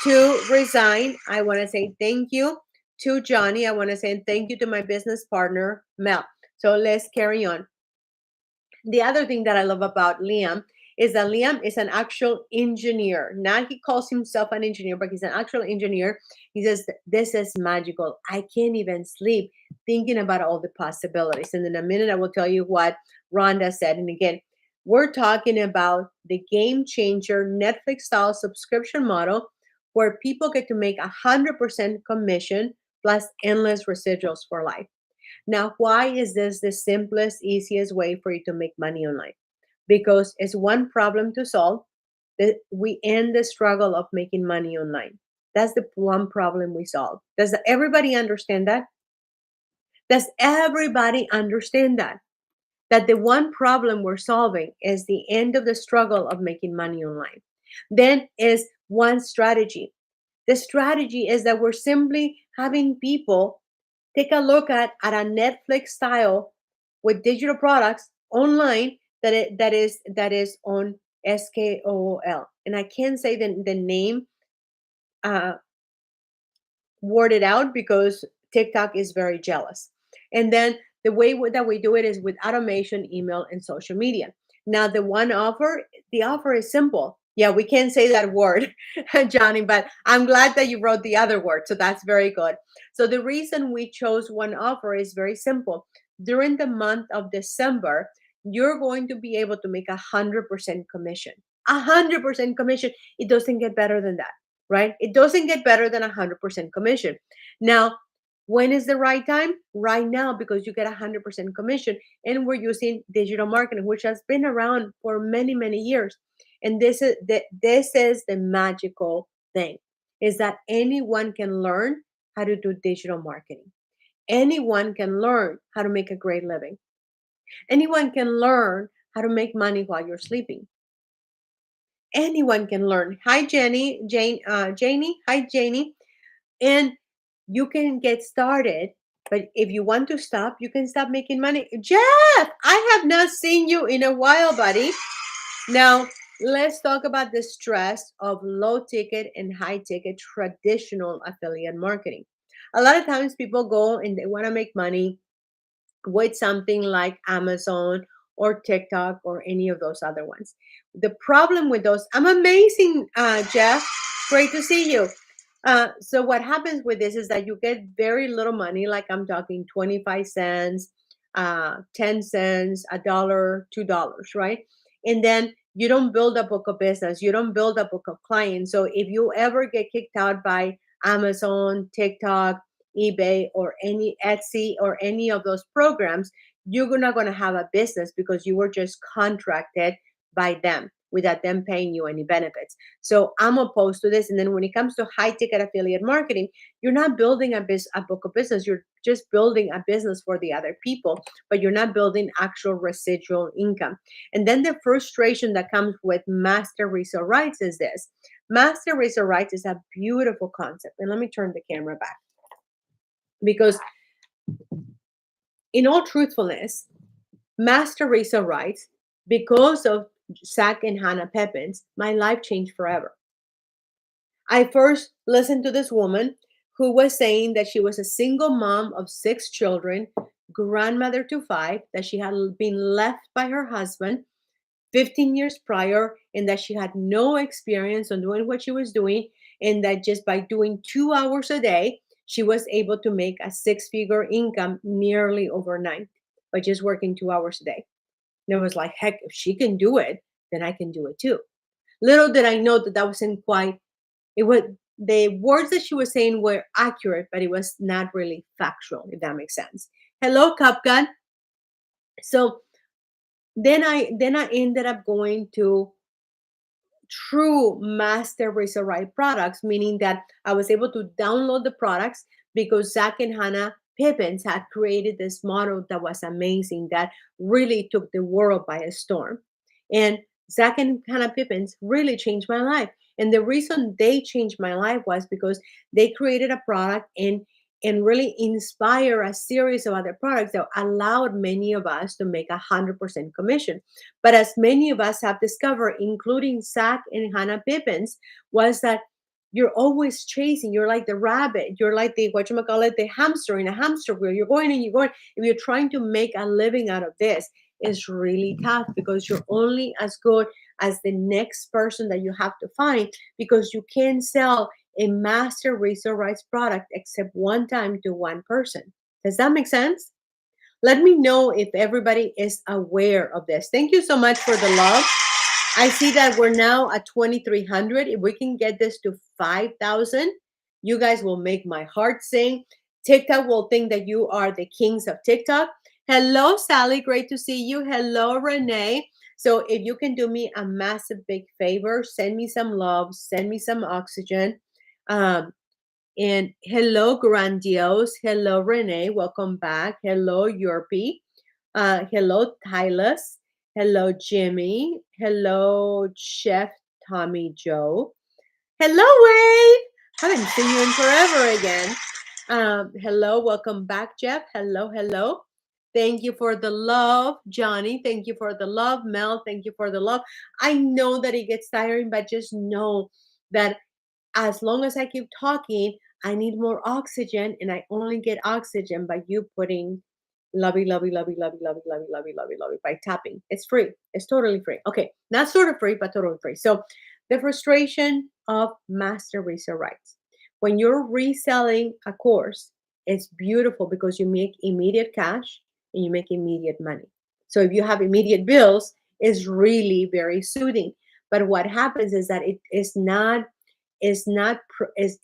A: to Resign. I want to say thank you to Johnny. I want to say thank you to my business partner, Mel. So let's carry on. The other thing that I love about Liam is that Liam is an actual engineer. Now he calls himself an engineer, but he's an actual engineer. He says, this is magical. I can't even sleep thinking about all the possibilities. And in a minute, I will tell you what Rhonda said. And again, we're talking about the game changer Netflix style subscription model where people get to make 100% commission plus endless residuals for life. Now, why is this the simplest, easiest way for you to make money online? Because it's one problem to solve that we end the struggle of making money online. That's the one problem we solve. Does everybody understand that? Does everybody understand that? That the one problem we're solving is the end of the struggle of making money online. Then is one strategy. The strategy is that we're simply having people take a look at a Netflix style with digital products online that is on Skool. And I can't say the name uh, worded out because TikTok is very jealous. And then the way that we do it is with automation, email, and social media. Now, the offer is simple. Yeah, we can't say that word, Johnny, but I'm glad that you wrote the other word. So that's very good. So the reason we chose one offer is very simple. During the month of December, you're going to be able to make 100% commission. 100% commission. It doesn't get better than that, right? It doesn't get better than 100% commission. Now, when is the right time? Right now, because you get 100% commission, and we're using digital marketing, which has been around for many, many years. And this is the magical thing, is that anyone can learn how to do digital marketing. Anyone can learn how to make a great living. Anyone can learn how to make money while you're sleeping. Anyone can learn. Hi, Janie. Hi, Janie. And you can get started. But if you want to stop, you can stop making money. Jeff, I have not seen you in a while, buddy. Now, let's talk about the stress of low ticket and high ticket traditional affiliate marketing. A lot of times people go and they want to make money with something like Amazon or TikTok or any of those other ones. The problem with those, I'm amazing, Jeff. Great to see you. So what happens with this is that you get very little money, like I'm talking 25 cents, 10 cents, a dollar, $2, right? And then you don't build a book of business, you don't build a book of clients. So if you ever get kicked out by Amazon, TikTok, eBay, or any Etsy or any of those programs, you're not going to have a business because you were just contracted by them without them paying you any benefits. So I'm opposed to this. And then when it comes to high ticket affiliate marketing, you're not building a book of business. You're just building a business for the other people, but you're not building actual residual income. And then the frustration that comes with master resale rights is this. Master resale rights is a beautiful concept. And let me turn the camera back because in all truthfulness, master resale rights, because of Zach and Hannah Pepins, my life changed forever. I first listened to this woman who was saying that she was a single mom of 6 children, grandmother to 5, that she had been left by her husband 15 years prior, and that she had no experience on doing what she was doing, and that just by doing 2 hours a day, she was able to make a 6-figure income nearly overnight by just working 2 hours a day. And it was like, heck, if she can do it, then I can do it too. Little did I know that that wasn't quite, it was, the words that she was saying were accurate, but it was not really factual, if that makes sense. Hello, Cupgun. So then I ended up going to true master razor right products, meaning that I was able to download the products because Zach and Hannah Pippins had created this model that was amazing, that really took the world by a storm. And Zach and Hannah Pippins really changed my life. And the reason they changed my life was because they created a product and really inspire a series of other products that allowed many of us to make 100% commission. But as many of us have discovered, including Zach and Hannah Pippins, was that you're always chasing. You're like the rabbit. You're like the whatchamacallit, the hamster in a hamster wheel. You're going and you're going. If you're trying to make a living out of this, it's really tough because you're only as good as the next person that you have to find, because you can't sell a master resale rights product except one time to one person. Does that make sense? Let me know if everybody is aware of this. Thank you so much for the love. I see that we're now at 2,300. If we can get this to 5,000, you guys will make my heart sing. TikTok will think that you are the kings of TikTok. Hello, Sally. Great to see you. Hello, Renee. So if you can do me a massive big favor, send me some love, send me some oxygen. Um, and hello, Grandiose. Hello, Renee. Welcome back. Hello, Yorpy. Hello, Tylus. Hello, Jimmy. Hello, Chef Tommy Joe. Hello, Wade. Haven't seen you in forever again. Hello, welcome back, Jeff. Hello, hello. Thank you for the love, Johnny. Thank you for the love, Mel. Thank you for the love. I know that it gets tiring, but just know that as long as I keep talking, I need more oxygen, and I only get oxygen by you putting lovey, lovey, lovey, lovey, lovey, lovey, lovey, lovey, lovey by tapping. It's free. It's totally free. Okay, not sort of free, but totally free. So, the frustration of master resale rights. When you're reselling a course, it's beautiful because you make immediate cash and you make immediate money. So, if you have immediate bills, it's really very soothing. But what happens is that it is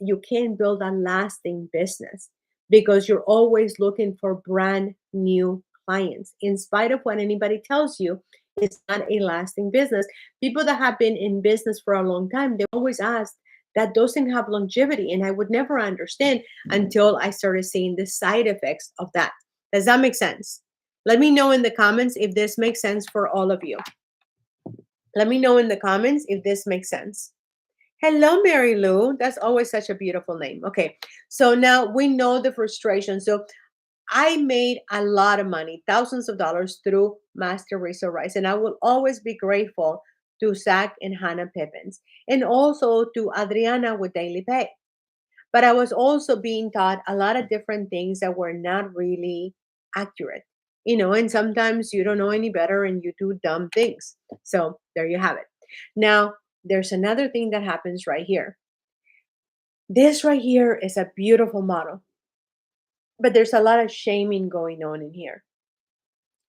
A: you can't build a lasting business because you're always looking for brand new clients. In spite of what anybody tells you, it's not a lasting business. People that have been in business for a long time, they always ask, that doesn't have longevity. And I would never understand until I started seeing the side effects of that. Does that make sense? Let me know in the comments if this makes sense for all of you. Let me know in the comments if this makes sense. Hello, Mary Lou. That's always such a beautiful name. Okay, so now we know the frustration. So I made a lot of money, thousands of dollars through Master Razor Rice, and I will always be grateful to Zach and Hannah Pippins, and also to Adriana with Daily Pay. But I was also being taught a lot of different things that were not really accurate, and sometimes you don't know any better and you do dumb things. So there you have it. Now, there's another thing that happens right here. This right here is a beautiful model, but there's a lot of shaming going on in here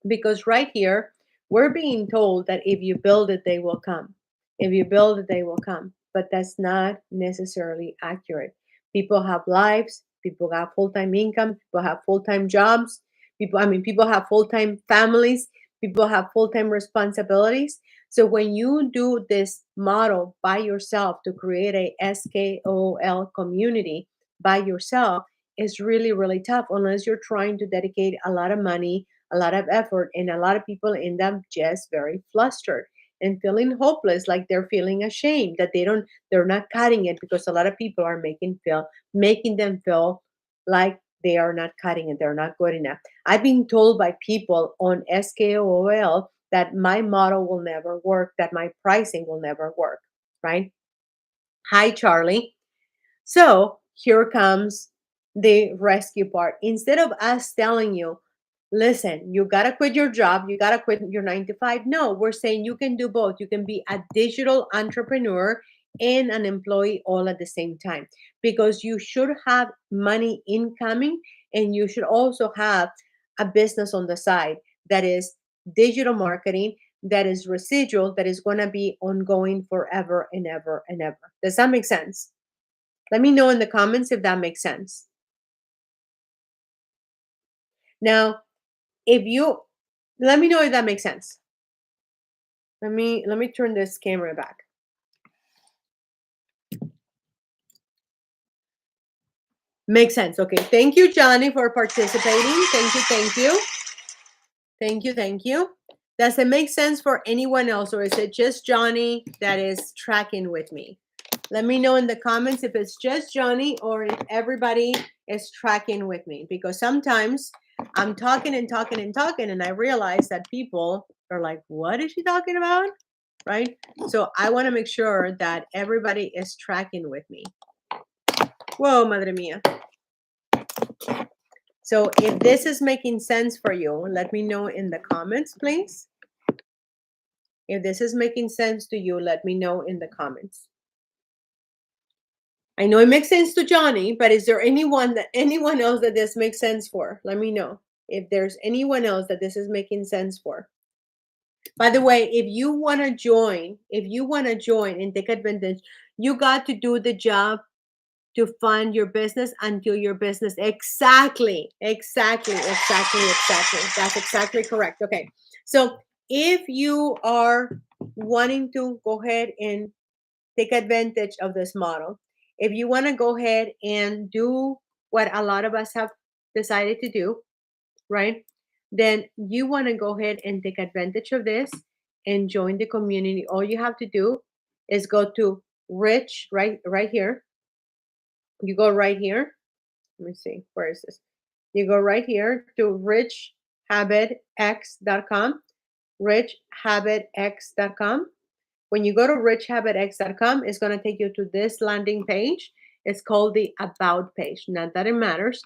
A: because right here, we're being told that if you build it, they will come. If you build it, they will come. But that's not necessarily accurate. People have lives, people have full time income, people have full time jobs, people have full time families, people have full time responsibilities. So when you do this model by yourself to create a SKOL community by yourself, it's really, really tough unless you're trying to dedicate a lot of money, a lot of effort, and a lot of people end up just very flustered and feeling hopeless, like they're feeling ashamed that they're not cutting it because a lot of people are making them feel like they are not cutting it, they're not good enough. I've been told by people on SKOL that my model will never work, that my pricing will never work, right? Hi, Charlie. So here comes the rescue part. Instead of us telling you, listen, you got to quit your job, you got to quit your 9 to 5. No, we're saying you can do both. You can be a digital entrepreneur and an employee all at the same time because you should have money incoming and you should also have a business on the side that is digital marketing, that is residual, that is going to be ongoing forever and ever and ever. Does that make sense? Let me know in the comments if that makes sense. Now, if you let me know if that makes sense. Let me turn this camera back. Makes sense. Okay. Thank you, Johnny, for participating. Thank you, thank you. Thank you, thank you. Does it make sense for anyone else, or is it just Johnny that is tracking with me? Let me know in the comments if it's just Johnny or if everybody is tracking with me, because sometimes I'm talking and talking and talking, and I realize that people are like, what is she talking about? Right? So I want to make sure that everybody is tracking with me. Whoa, madre mia. So if this is making sense for you, let me know in the comments, please. If this is making sense to you, let me know in the comments. I know it makes sense to Johnny, but is there anyone else that this makes sense for? Let me know. if there's anyone else that this is making sense for. By the way, if you want to join and take advantage, you got to do the job to fund your business until your business exactly. That's exactly correct. Okay. So if you are wanting to go ahead and take advantage of this model, if you want to go ahead and do what a lot of us have decided to do, right? Then you want to go ahead and take advantage of this and join the community. All you have to do is go to rich right here. You go right here. Let me see, where is this? You go right here to richhabitx.com, richhabitx.com. When you go to richhabitx.com, it's going to take you to this landing page. It's called the About page. Not that it matters,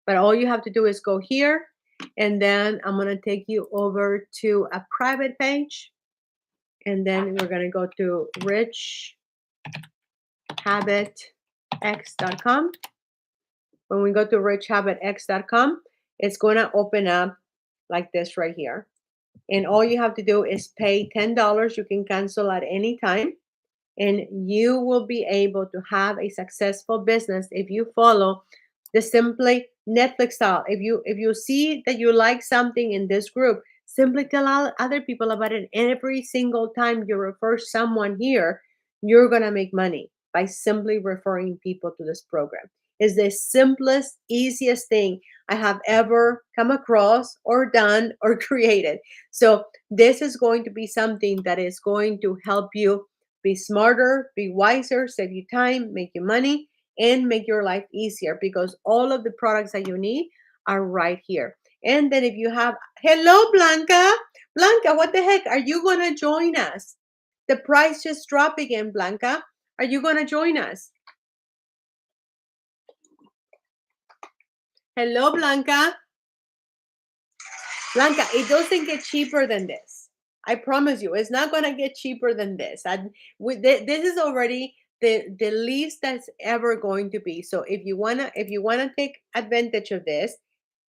A: but all you have to do is go here, and then I'm going to take you over to a private page, and then we're going to go to richhabitx.com. When we go to richhabitx.com, it's going to open up like this right here. And all you have to do is pay $10. You can cancel at any time. And you will be able to have a successful business if you follow the simply Netflix style. If you see that you like something in this group, simply tell other people about it. Every single time you refer someone here, you're gonna make money by simply referring people to this program. It's the simplest, easiest thing I have ever come across or done or created. So this is going to be something that is going to help you be smarter, be wiser, save you time, make you money, and make your life easier, because all of the products that you need are right here. And then if you have, hello, Blanca. Blanca, what the heck? Are you going to join us? The price just dropped again, Blanca. Are you going to join us? Hello, Blanca. Blanca, it doesn't get cheaper than this. I promise you, it's not going to get cheaper than this. This is already the least that's ever going to be. So if you wanna take advantage of this,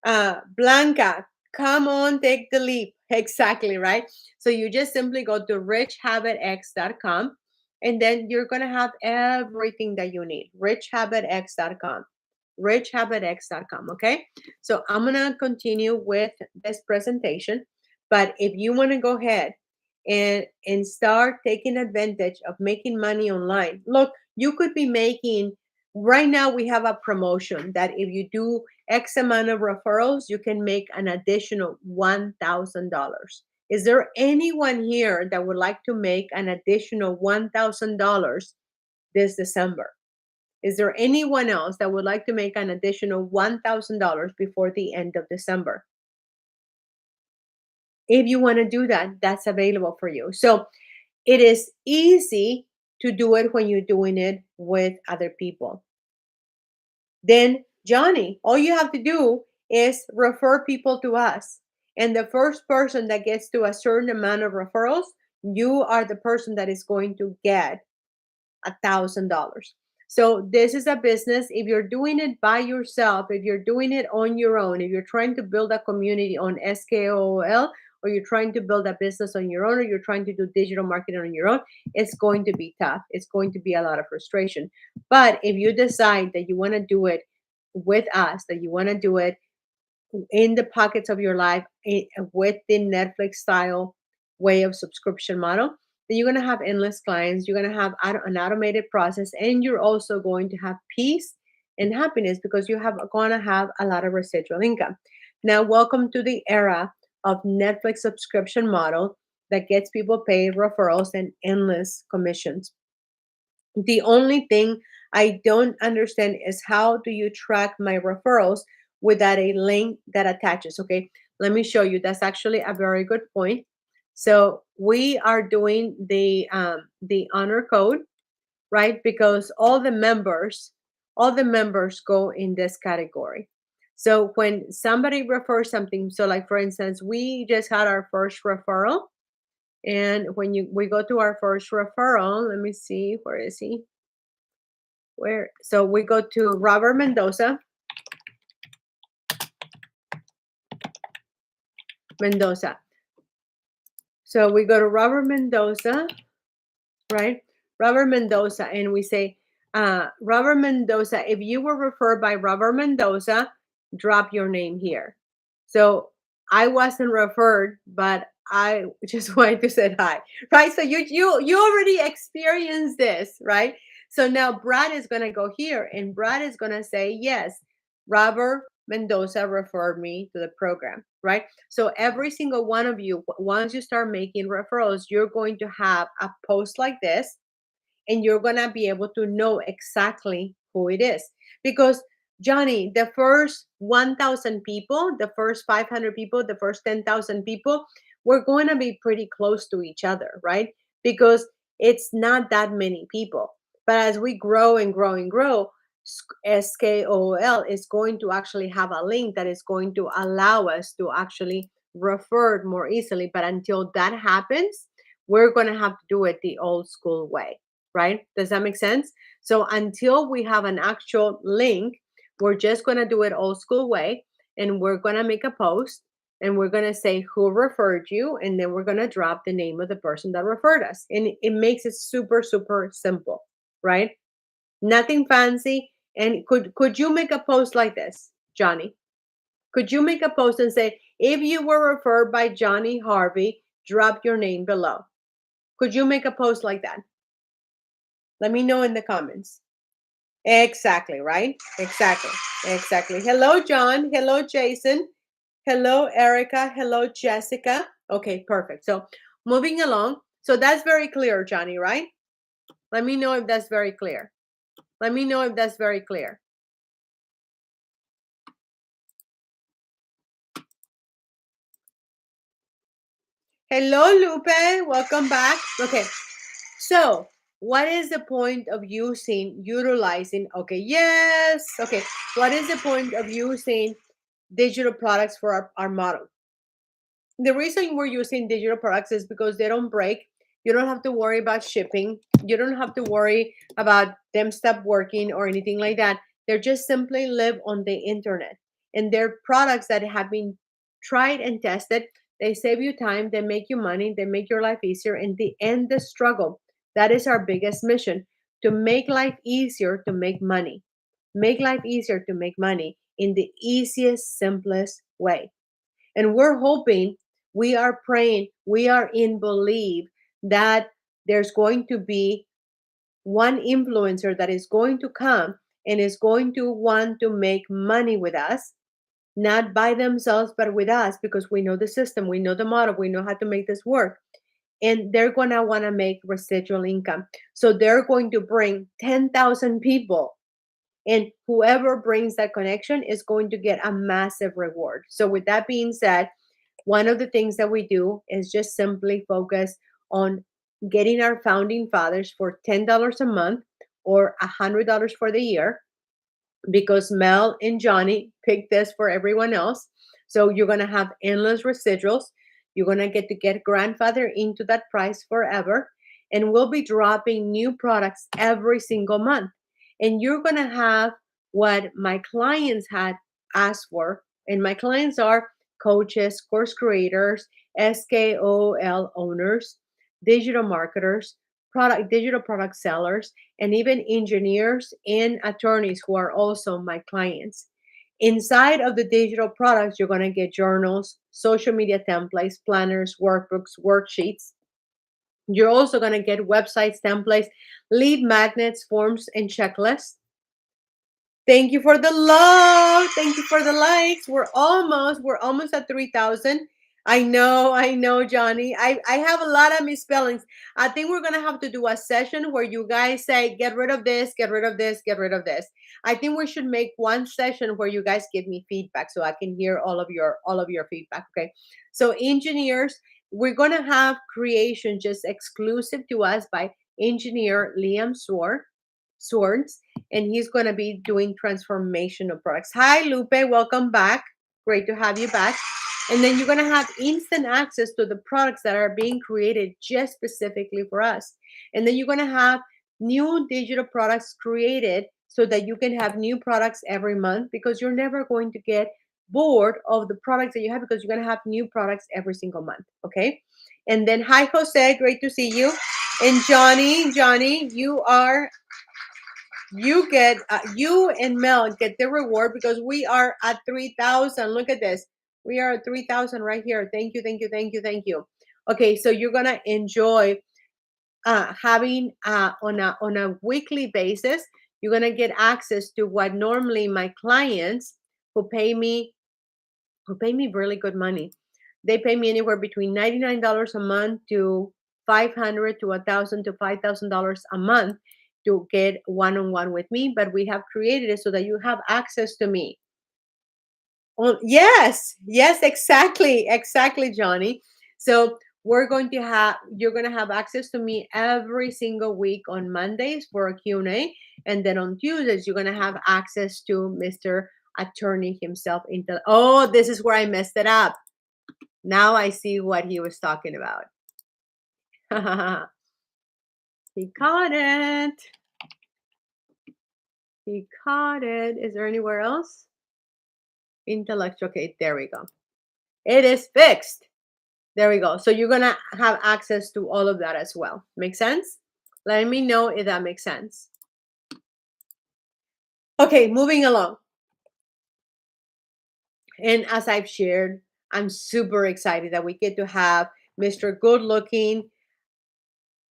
A: Blanca, come on, take the leap. Exactly, right? So you just simply go to richhabitx.com, and then you're gonna have everything that you need. richhabitx.com. richhabitx.com. Okay. So I'm gonna continue with this presentation, but if you want to go ahead and start taking advantage of making money online, look, you could be making, right now we have a promotion that if you do X amount of referrals, you can make an additional $1,000. Is there anyone here that would like to make an additional $1,000 this December? Is there anyone else that would like to make an additional $1,000 before the end of December? If you want to do that, that's available for you. So it is easy to do it when you're doing it with other people. Then, Johnny, all you have to do is refer people to us. And the first person that gets to a certain amount of referrals, you are the person that is going to get $1,000. So this is a business. If you're doing it by yourself, if you're doing it on your own, if you're trying to build a community on Skool, or you're trying to build a business on your own, or you're trying to do digital marketing on your own, it's going to be tough. It's going to be a lot of frustration. But if you decide that you want to do it with us, that you want to do it in the pockets of your life with the Netflix style way of subscription model, then you're going to have endless clients. You're going to have an automated process, and you're also going to have peace and happiness because you have going to have a lot of residual income. Now, welcome to the era of Netflix subscription model that gets people paid referrals and endless commissions. The only thing I don't understand is how do you track my referrals without a link that attaches? Okay, let me show you. That's actually a very good point. So we are doing the honor code, right? Because all the members go in this category. So when somebody refers something, so like for instance, we just had our first referral, and when we go to our first referral, let me see, where is he? So we go to Robert Mendoza. Mendoza. So we go to Robert Mendoza, right? Robert Mendoza, and we say, Robert Mendoza, if you were referred by Robert Mendoza, drop your name here. So I wasn't referred, but I just wanted to say hi, right? So you already experienced this, right? So now Brad is gonna go here, and Brad is gonna say, yes, Robert Mendoza referred me to the program, right? So every single one of you, once you start making referrals, you're going to have a post like this, and you're going to be able to know exactly who it is. Because, Johnny, the first 1,000 people, the first 500 people, the first 10,000 people, we're going to be pretty close to each other, right? Because it's not that many people. But as we grow and grow and grow, Skool is going to actually have a link that is going to allow us to actually refer more easily. But until that happens, we're going to have to do it the old school way, right? Does that make sense? So until we have an actual link, we're just going to do it old school way, and we're going to make a post, and we're going to say who referred you, and then we're going to drop the name of the person that referred us. And it makes it super, super simple, right? Nothing fancy. And could you make a post like this, Johnny? Could you make a post and say, if you were referred by Johnny Harvey, drop your name below? Could you make a post like that? Let me know in the comments. Exactly, right? Exactly. Exactly. Hello, John. Hello, Jason. Hello, Erica. Hello, Jessica. Okay, perfect. So moving along. So that's very clear, Johnny, right? Let me know if that's very clear. Let me know if that's very clear. Hello, Lupe. Welcome back. Okay. So, what is the point of utilizing? Okay, yes. Okay. What is the point of using digital products for our model? The reason we're using digital products is because they don't break. You don't have to worry about shipping. You don't have to worry about them stop working or anything like that. They're just simply live on the internet. And they're products that have been tried and tested. They save you time, they make you money, they make your life easier, and they end the struggle. That is our biggest mission, to make life easier to make money. Make life easier to make money in the easiest, simplest way. And we're hoping, we are praying, we are in belief that there's going to be one influencer that is going to come and is going to want to make money with us, not by themselves, but with us, because we know the system, we know the model, we know how to make this work. And they're going to want to make residual income. So they're going to bring 10,000 people, and whoever brings that connection is going to get a massive reward. So, with that being said, one of the things that we do is just simply focus on getting our founding fathers for $10 a month or $100 for the year, because Mel and Johnny picked this for everyone else. So you're going to have endless residuals. You're going to get grandfather into that price forever. And we'll be dropping new products every single month. And you're going to have what my clients had asked for. And my clients are coaches, course creators, SKOL owners, digital marketers, digital product sellers, and even engineers and attorneys who are also my clients. Inside of the digital products, you're going to get journals, social media templates, planners, workbooks, worksheets. You're also going to get websites, templates, lead magnets, forms, and checklists. Thank you for the love. Thank you for the likes. We're almost at 3,000. I know, Johnny. I have a lot of misspellings. I think we're gonna have to do a session where you guys say, get rid of this, get rid of this, get rid of this. I think we should make one session where you guys give me feedback so I can hear all of your feedback. Okay. So engineers, we're gonna have creation just exclusive to us by engineer Liam Swords, and he's going to be doing transformation of products. Hi, Lupe. Welcome back. Great to have you back. And then you're going to have instant access to the products that are being created just specifically for us. And then you're going to have new digital products created so that you can have new products every month, because you're never going to get board of the products that you have because you're going to have new products every single month. Okay. And then, hi, Jose. Great to see you. And Johnny, you and Mel get the reward because we are at 3,000. Look at this. We are at 3,000 right here. Thank you, thank you, thank you, thank you. Okay, so you're gonna enjoy having on a weekly basis. You're gonna get access to what normally my clients who pay me really good money. They pay me anywhere between $99 a month to 500 to 1,000 to $5,000 a month to get one-on-one with me. But we have created it so that you have access to me. Well, yes, exactly, Johnny. So you're going to have access to me every single week on Mondays for a Q&A, and then on Tuesdays you're going to have access to Mr. Attorney himself. Oh, this is where I messed it up. Now I see what he was talking about. He caught it. He caught it. Is there anywhere else? Intellectual. Okay, there we go. It is fixed. There we go. So you're going to have access to all of that as well. Make sense? Let me know if that makes sense. Okay, moving along. And as I've shared, I'm super excited that we get to have Mr. Good Looking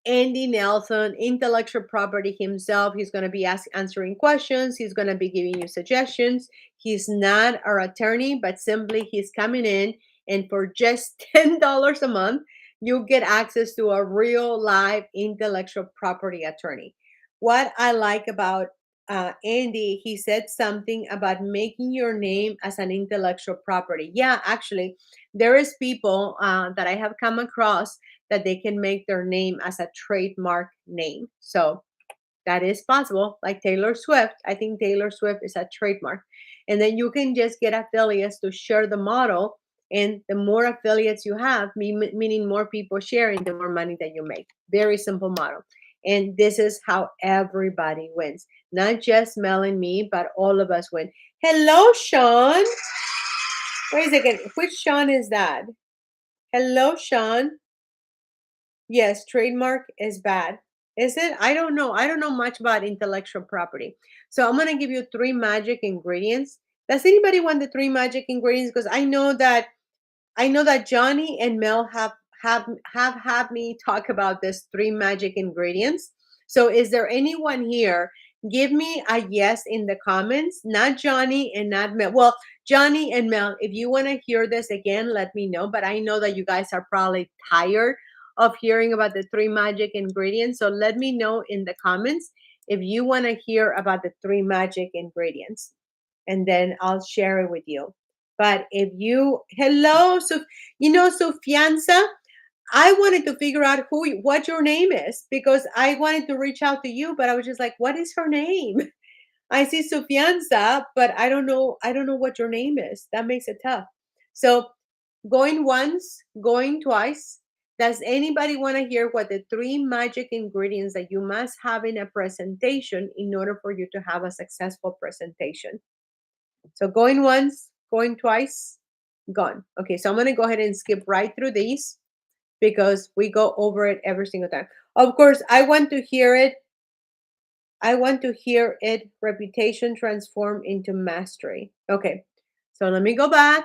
A: Andy Nelson, intellectual property himself. He's going to be answering questions. He's going to be giving you suggestions. He's not our attorney, but simply he's coming in, and for just $10 a month, you get access to a real live intellectual property attorney. What I like about Andy, he said something about making your name as an intellectual property. Yeah, actually, there is people that I have come across that they can make their name as a trademark name. So that is possible, like Taylor Swift. I think Taylor Swift is a trademark. And then you can just get affiliates to share the model. And the more affiliates you have, meaning more people sharing, the more money that you make. Very simple model. And this is how everybody wins. Not just Mel and me, but all of us win. Hello, Sean. Wait a second. Which Sean is that? Hello, Sean. Yes, trademark is bad. Is it? I don't know. I don't know much about intellectual property. So I'm going to give you three magic ingredients. Does anybody want the three magic ingredients? Because I know that Johnny and Mel have had me talk about this three magic ingredients. So is there anyone here? Give me a yes in the comments. Not Johnny and not Mel. Well, Johnny and Mel, if you want to hear this again, let me know. But I know that you guys are probably tired of hearing about the three magic ingredients. So let me know in the comments if you want to hear about the three magic ingredients. And then I'll share it with you. But if you, hello, so Sofianza, I wanted to figure out what your name is because I wanted to reach out to you, but I was just like, what is her name? I see Sofianza, but I don't know what your name is. That makes it tough. So going once, going twice. Does anybody want to hear what the three magic ingredients that you must have in a presentation in order for you to have a successful presentation? So going once, going twice, gone. Okay, so I'm going to go ahead and skip right through these because we go over it every single time. Of course, I want to hear it. I want to hear it. Reputation transform into mastery. Okay, so let me go back.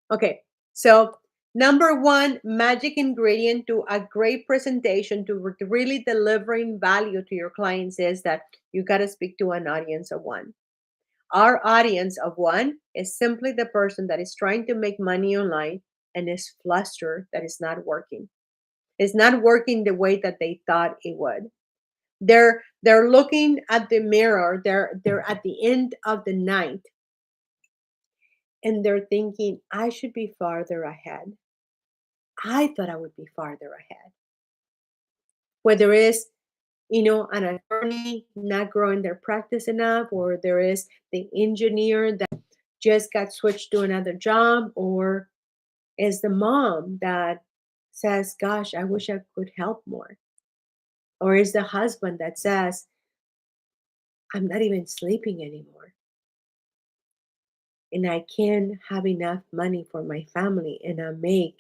A: Okay, so number one magic ingredient to a great presentation to really delivering value to your clients is that you got to speak to an audience of one. Our audience of one is simply the person that is trying to make money online and is flustered that it's not working. It's not working the way that they thought it would. They're looking at the mirror. They're at the end of the night and they're thinking, I should be farther ahead. I thought I would be farther ahead. Whether it's an attorney not growing their practice enough, or there is the engineer that just got switched to another job, or is the mom that says, gosh, I wish I could help more. Or is the husband that says, I'm not even sleeping anymore. and I can't have enough money for my family, and I make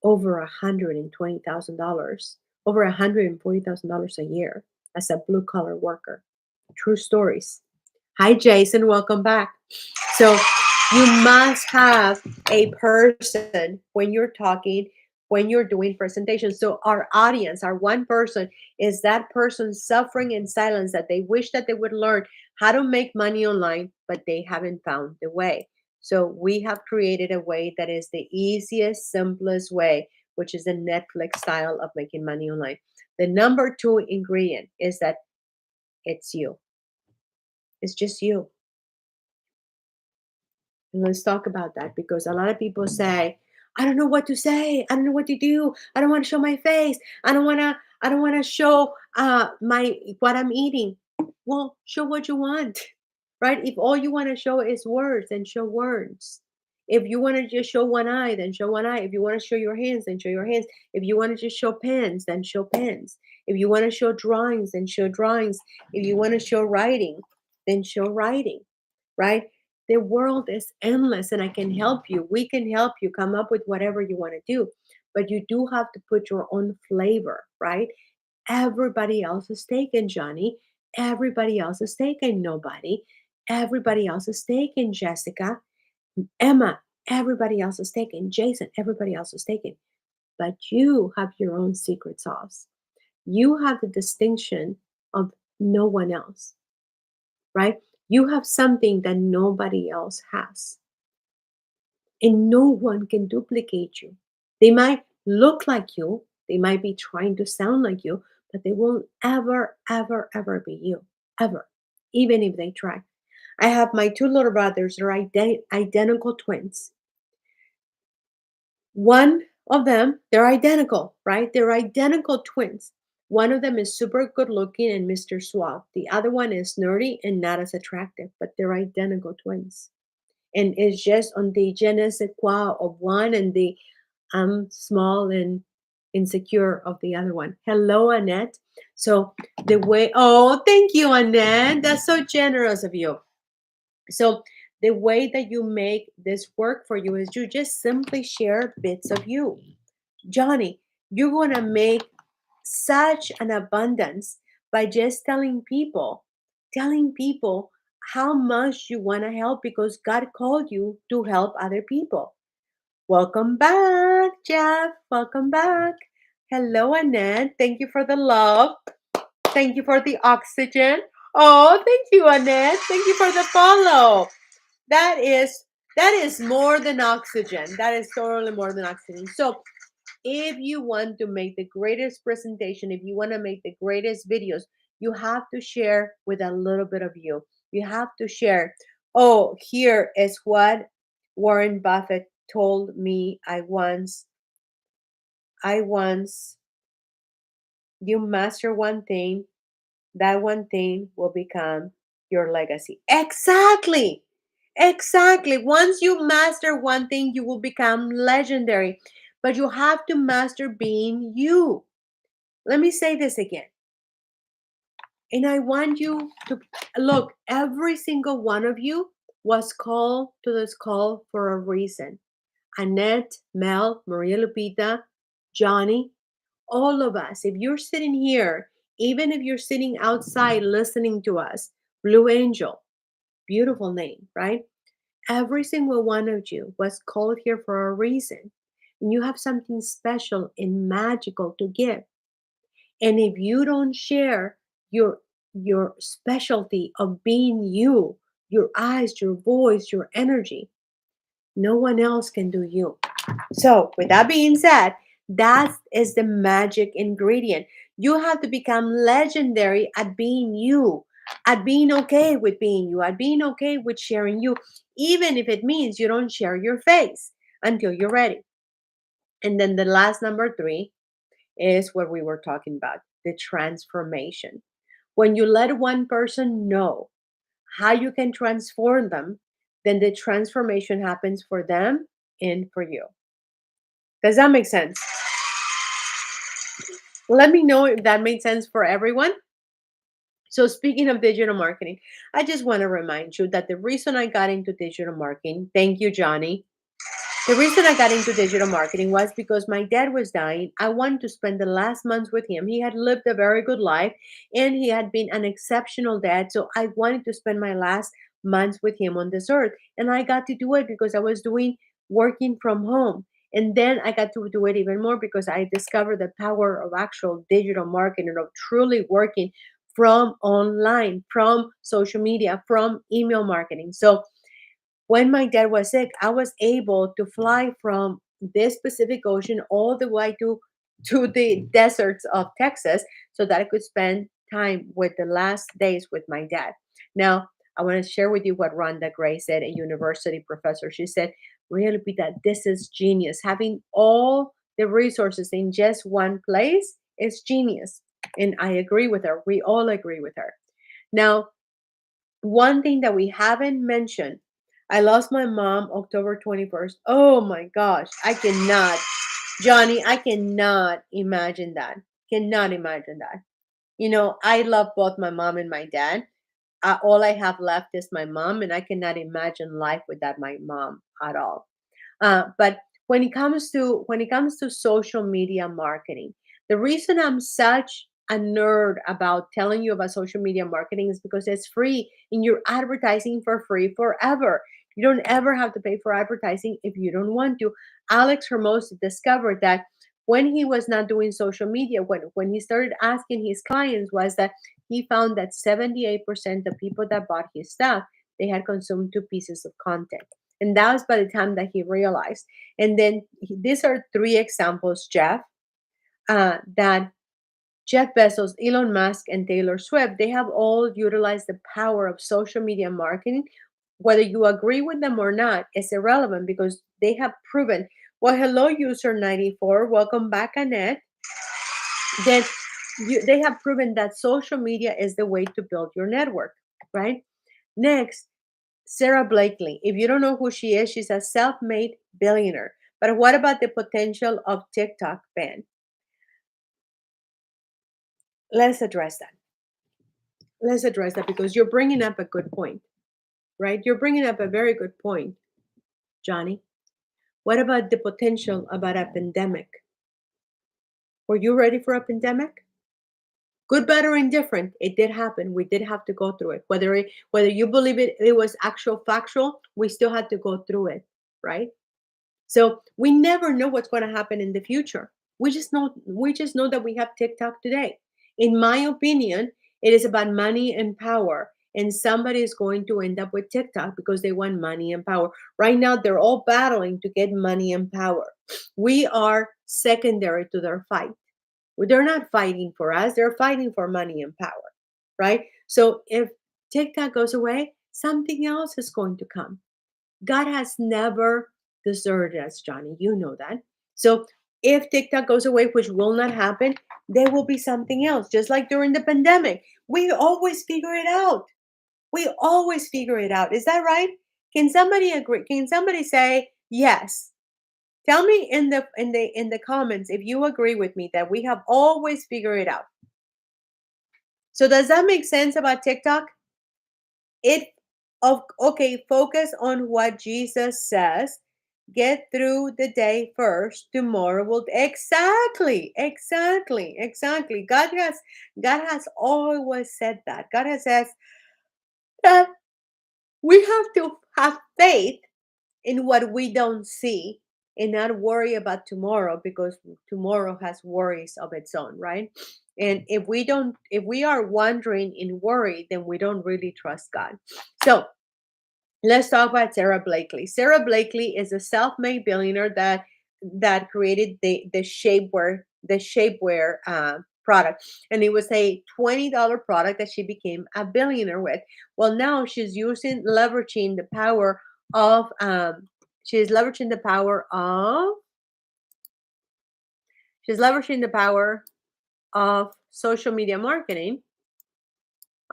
A: over $120,000, over $140,000 a year as a blue collar worker. True stories. Hi, Jason. Welcome back. So you must have a person when you're talking, when you're doing presentations. So our audience, our one person, is that person suffering in silence that they wish that they would learn how to make money online, but they haven't found the way. So we have created a way that is the easiest, simplest way, which is the Netflix style of making money online. The number two ingredient is that it's you. It's just you. And let's talk about that because a lot of people say, I don't know what to say. I don't know what to do. I don't want to show my face. I don't want to show my what I'm eating. Well, show what you want. Right? If all you want to show is words, then show words. If you want to just show one eye, then show one eye. If you want to show your hands, then show your hands. If you want to just show pens, then show pens. If you want to show drawings, then show drawings. If you want to show writing, then show writing, right? The world is endless and I can help you. We can help you come up with whatever you want to do. But you do have to put your own flavor, right? Everybody else is taken, Johnny. Everybody else is taken, nobody. Everybody else is taken, Jessica. Emma, everybody else is taken. Jason, everybody else is taken. But you have your own secret sauce. You have the distinction of no one else, right? You have something that nobody else has, and no one can duplicate you. They might look like you, they might be trying to sound like you, but they won't ever, ever, ever be you, ever, even if they try. I have my two little brothers, they're identical twins. One of them, they're identical, right? They're identical twins. One of them is super good looking and Mr. Suave. The other one is nerdy and not as attractive, but they're identical twins. And it's just on the je ne sais quoi of one and the I'm small and insecure of the other one. Hello, Annette. So the way, oh, thank you, Annette. That's so generous of you. So the way that you make this work for you is you just simply share bits of you. Johnny, you're going to make such an abundance by just telling people how much you want to help because God called you to help other people. Welcome back, Jeff. Welcome back. Hello, Annette. Thank you for the love. Thank you for the oxygen. Oh, thank you, Annette. Thank you for the follow. That is more than oxygen. That is totally more than oxygen. So if you want to make the greatest presentation, if you want to make the greatest videos, you have to share with a little bit of you. You have to share. Oh, here is what Warren Buffett told me I once you master one thing, that one thing will become your legacy. Exactly. Exactly. Once you master one thing, you will become legendary. But you have to master being you. Let me say this again. And I want you to look, every single one of you was called to this call for a reason. Annette, Mel, Maria Lupita, Johnny, all of us. If you're sitting here, even if you're sitting outside listening to us, Blue Angel, beautiful name, right? Every single one of you was called here for a reason. And you have something special and magical to give. And if you don't share your specialty of being you, your eyes, your voice, your energy, no one else can do you. So, with that being said, that is the magic ingredient. You have to become legendary at being you, at being okay with being you, at being okay with sharing you, even if it means you don't share your face until you're ready. And then the last number three is what we were talking about, the transformation. When you let one person know how you can transform them, then the transformation happens for them and for you. Does that make sense? Let me know if that made sense for everyone. So speaking of digital marketing, I just want to remind you that the reason I got into digital marketing, thank you, Johnny. The reason I got into digital marketing was because my dad was dying. I wanted to spend the last months with him. He had lived a very good life and he had been an exceptional dad. So I wanted to spend my last months with him on this earth. And I got to do it because I was doing working from home. And then I got to do it even more because I discovered the power of actual digital marketing, of truly working from online, from social media, from email marketing. So when my dad was sick, I was able to fly from this Pacific Ocean all the way to the deserts of Texas so that I could spend time with the last days with my dad. Now, I want to share with you what Rhonda Gray said, a university professor. She said, really, that this is genius. Having all the resources in just one place is genius. And I agree with her. We all agree with her. Now, one thing that we haven't mentioned, I lost my mom October 21st. Oh my gosh, I cannot, Johnny, I cannot imagine that. Cannot imagine that. You know, I love both my mom and my dad. All I have left is my mom, and I cannot imagine life without my mom at all. But when it comes to social media marketing, the reason I'm such a nerd about telling you about social media marketing is because it's free and you're advertising for free forever. You don't ever have to pay for advertising if you don't want to. Alex Hermoso discovered that when he was not doing social media, when he started asking his clients, was that he found that 78% of people that bought his stuff, they had consumed 2 pieces of content. And that was by the time that he realized. And then these are 3 examples, Jeff, that Jeff Bezos, Elon Musk, and Taylor Swift, they have all utilized the power of social media marketing. Whether you agree with them or not is irrelevant because they have proven. Well, hello, user 94. Welcome back, Annette. That they have proven that social media is the way to build your network, right? Next, Sarah Blakely. If you don't know who she is, she's a self made billionaire. But what about the potential of TikTok ban? Let's address that. Let's address that because you're bringing up a good point, right? You're bringing up a very good point, Johnny. What about the potential about a pandemic? Were you ready for a pandemic? Good, bad, or indifferent, it did happen. We did have to go through it. Whether you believe it was actual factual, we still had to go through it, right? So we never know what's going to happen in the future. We just know that we have TikTok today. In my opinion, it is about money and power. And somebody is going to end up with TikTok because they want money and power. Right now, they're all battling to get money and power. We are secondary to their fight. They're not fighting for us, they're fighting for money and power, right? So if TikTok goes away, something else is going to come. God has never deserted us, Johnny. You know that. So if TikTok goes away, which will not happen, there will be something else. Just like during the pandemic, we always figure it out. We always figure it out. Is that right? Can somebody agree? Can somebody say yes? Tell me in the comments if you agree with me that we have always figured it out. So does that make sense about TikTok? It of okay, focus on what Jesus says. Get through the day first. Tomorrow will exactly. God has always said that. God has said that we have to have faith in what we don't see and not worry about tomorrow because tomorrow has worries of its own, right? And if we are wandering in worry, then we don't really trust God. So let's talk about Sarah Blakely. Sarah Blakely is a self-made billionaire that created the shapewear product, and it was a $20 product that she became a billionaire with. Well, now leveraging the power of she's leveraging the power of she's leveraging the power of social media marketing.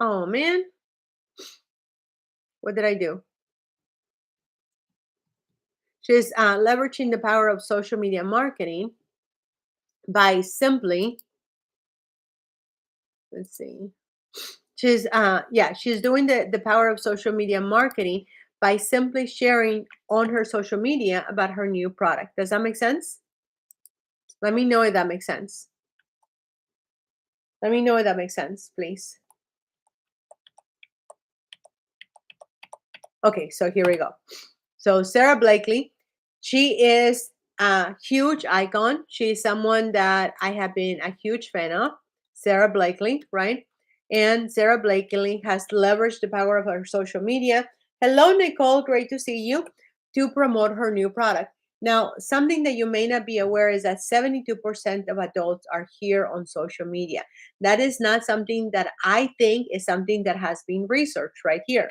A: Oh man, what did I do? She's leveraging the power of social media marketing by simply, let's see, She's doing the power of social media marketing by simply sharing on her social media about her new product. Does that make sense? Let me know if that makes sense. Let me know if that makes sense, please. Okay, so here we go. So Sarah Blakely, she is a huge icon. She's someone that I have been a huge fan of. Sarah Blakely, right? And Sarah Blakely has leveraged the power of her social media. Hello, Nicole. Great to see you. To promote her new product. Now, something that you may not be aware is that 72% of adults are here on social media. That is not something that I think is something that has been researched right here.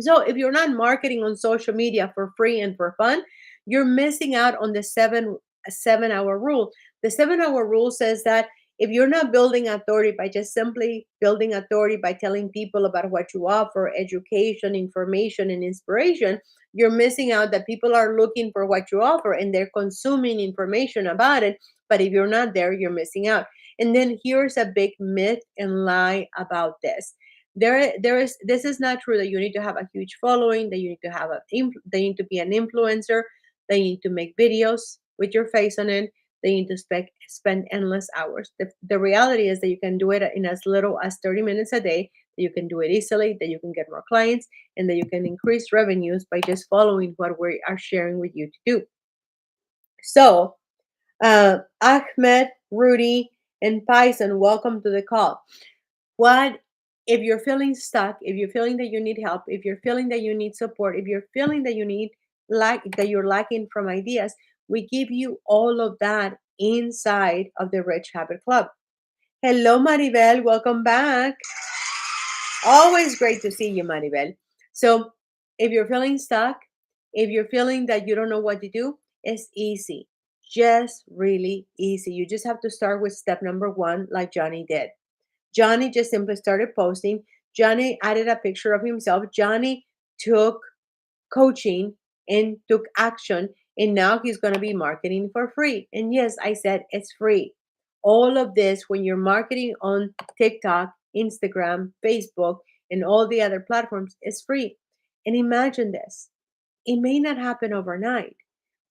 A: So if you're not marketing on social media for free and for fun, you're missing out on the 7 hour rule. The 7 hour rule says that if you're not building authority by just simply building authority by telling people about what you offer, education, information, and inspiration, you're missing out that people are looking for what you offer and they're consuming information about it. But if you're not there, you're missing out. And then here's a big myth and lie about this. There is this is not true that you need to have a huge following, that you need to have they need to be an influencer, they need to make videos with your face on it, they need to spend endless hours. The reality is that you can do it in as little as 30 minutes a day, that you can do it easily, that you can get more clients, and that you can increase revenues by just following what we are sharing with you to do. So Ahmed, Rudy, and Python, welcome to the call. What if you're feeling stuck, if you're feeling that you need help, if you're feeling that you need support, if you're feeling that you need that you're lacking from ideas, we give you all of that inside of the Rich Habit Club. Hello, Maribel. Welcome back. Always great to see you, Maribel. So, if you're feeling stuck, if you're feeling that you don't know what to do, it's easy. Just really easy. You just have to start with step number one, like Johnny did. Johnny just simply started posting. Johnny added a picture of himself. Johnny took coaching and took action. And now he's going to be marketing for free. And yes, I said it's free. All of this, when you're marketing on TikTok, Instagram, Facebook, and all the other platforms, is free. And imagine this, it may not happen overnight,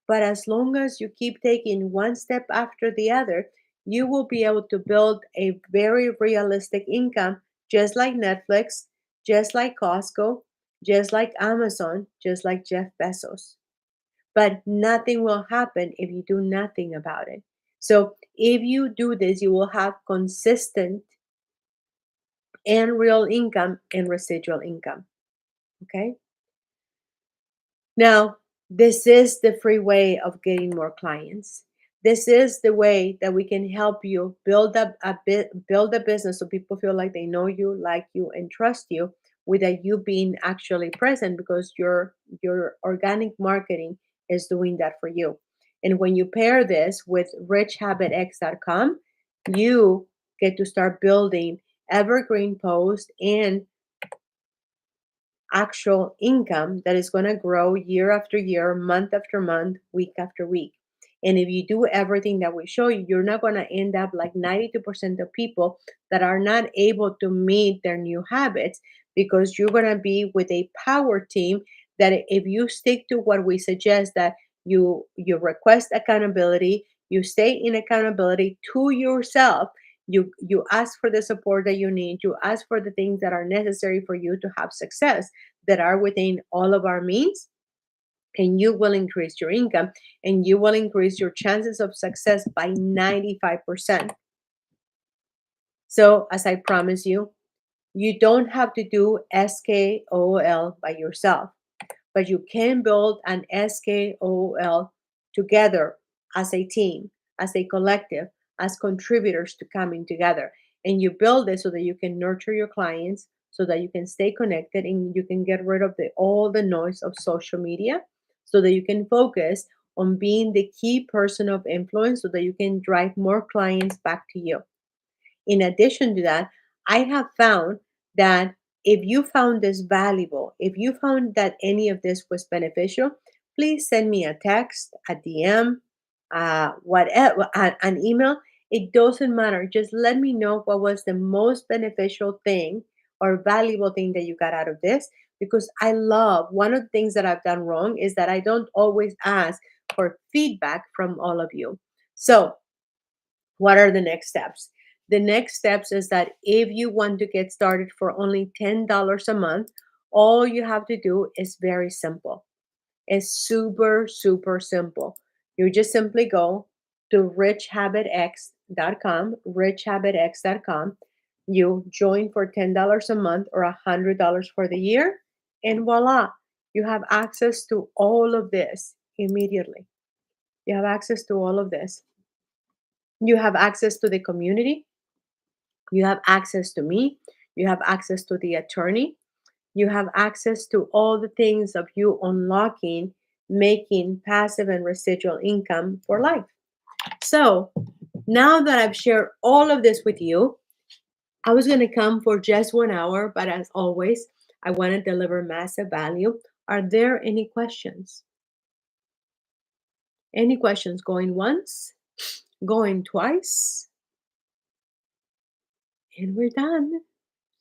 A: but as long as you keep taking one step after the other, you will be able to build a very realistic income, just like Netflix, just like Costco, just like Amazon, just like Jeff Bezos. But nothing will happen if you do nothing about it. So if you do this, you will have consistent and real income and residual income. Okay. Now, this is the free way of getting more clients. This is the way that we can help you build up build a business so people feel like they know you, like you, and trust you without you being actually present because your organic marketing is doing that for you. And when you pair this with richhabitx.com, you get to start building evergreen posts and actual income that is going to grow year after year, month after month, week after week. And if you do everything that we show you, you're not going to end up like 92% of people that are not able to meet their new habits because you're going to be with a power team that if you stick to what we suggest that you request accountability, you stay in accountability to yourself, you ask for the support that you need, you ask for the things that are necessary for you to have success that are within all of our means, and you will increase your income and you will increase your chances of success by 95%. So as I promise you, you don't have to do SKOL by yourself, but you can build an SKOL together as a team, as a collective, as contributors to coming together. And you build it so that you can nurture your clients, so that you can stay connected and you can get rid of all the noise of social media, so that you can focus on being the key person of influence so that you can drive more clients back to you. In addition to that, I have found that if you found this valuable, if you found that any of this was beneficial, please send me a text, a DM, whatever, an email. It doesn't matter. Just let me know what was the most beneficial thing or valuable thing that you got out of this, because I love, one of the things that I've done wrong is that I don't always ask for feedback from all of you. So, what are the next steps? The next steps is that if you want to get started for only $10 a month, all you have to do is very simple. It's super, super simple. You just simply go to richhabitx.com, richhabitx.com. You join for $10 a month or $100 for the year, and voila, you have access to all of this immediately. You have access to all of this. You have access to the community. You have access to me. You have access to the attorney. You have access to all the things of you unlocking, making passive and residual income for life. So now that I've shared all of this with you, I was going to come for just 1 hour, but as always, I want to deliver massive value. Are there any questions? Any questions? Going once, going twice, and we're done.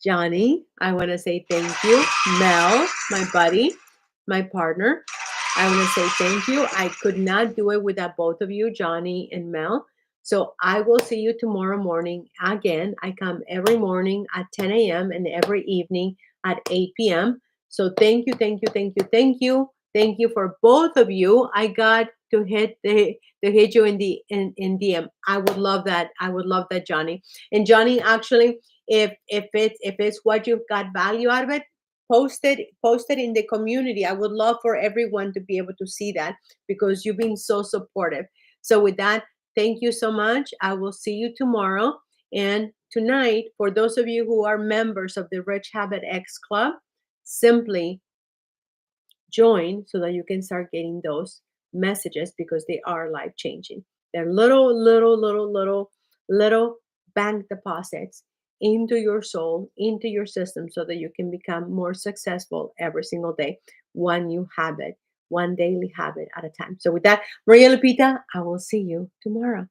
A: Johnny, I want to say thank you. Mel, my buddy, my partner, I want to say thank you. I could not do it without both of you, Johnny and Mel. So I will see you tomorrow morning again. I come every morning at 10 a.m. and every evening at 8 p.m. So thank you, thank you, thank you, thank you. Thank you for both of you. I got to hit you in the in DM. I would love that. I would love that, Johnny. And Johnny, actually, if it's what you've got value out of it, post it in the community. I would love for everyone to be able to see that, because you've been so supportive. So with that, thank you so much. I will see you tomorrow. And tonight, for those of you who are members of the Rich Habit X Club, simply join so that you can start getting those messages, because they are life changing. They're little bank deposits into your soul, into your system, so that you can become more successful every single day. One new habit, one daily habit at a time. So, with that, Maria Lupita, I will see you tomorrow.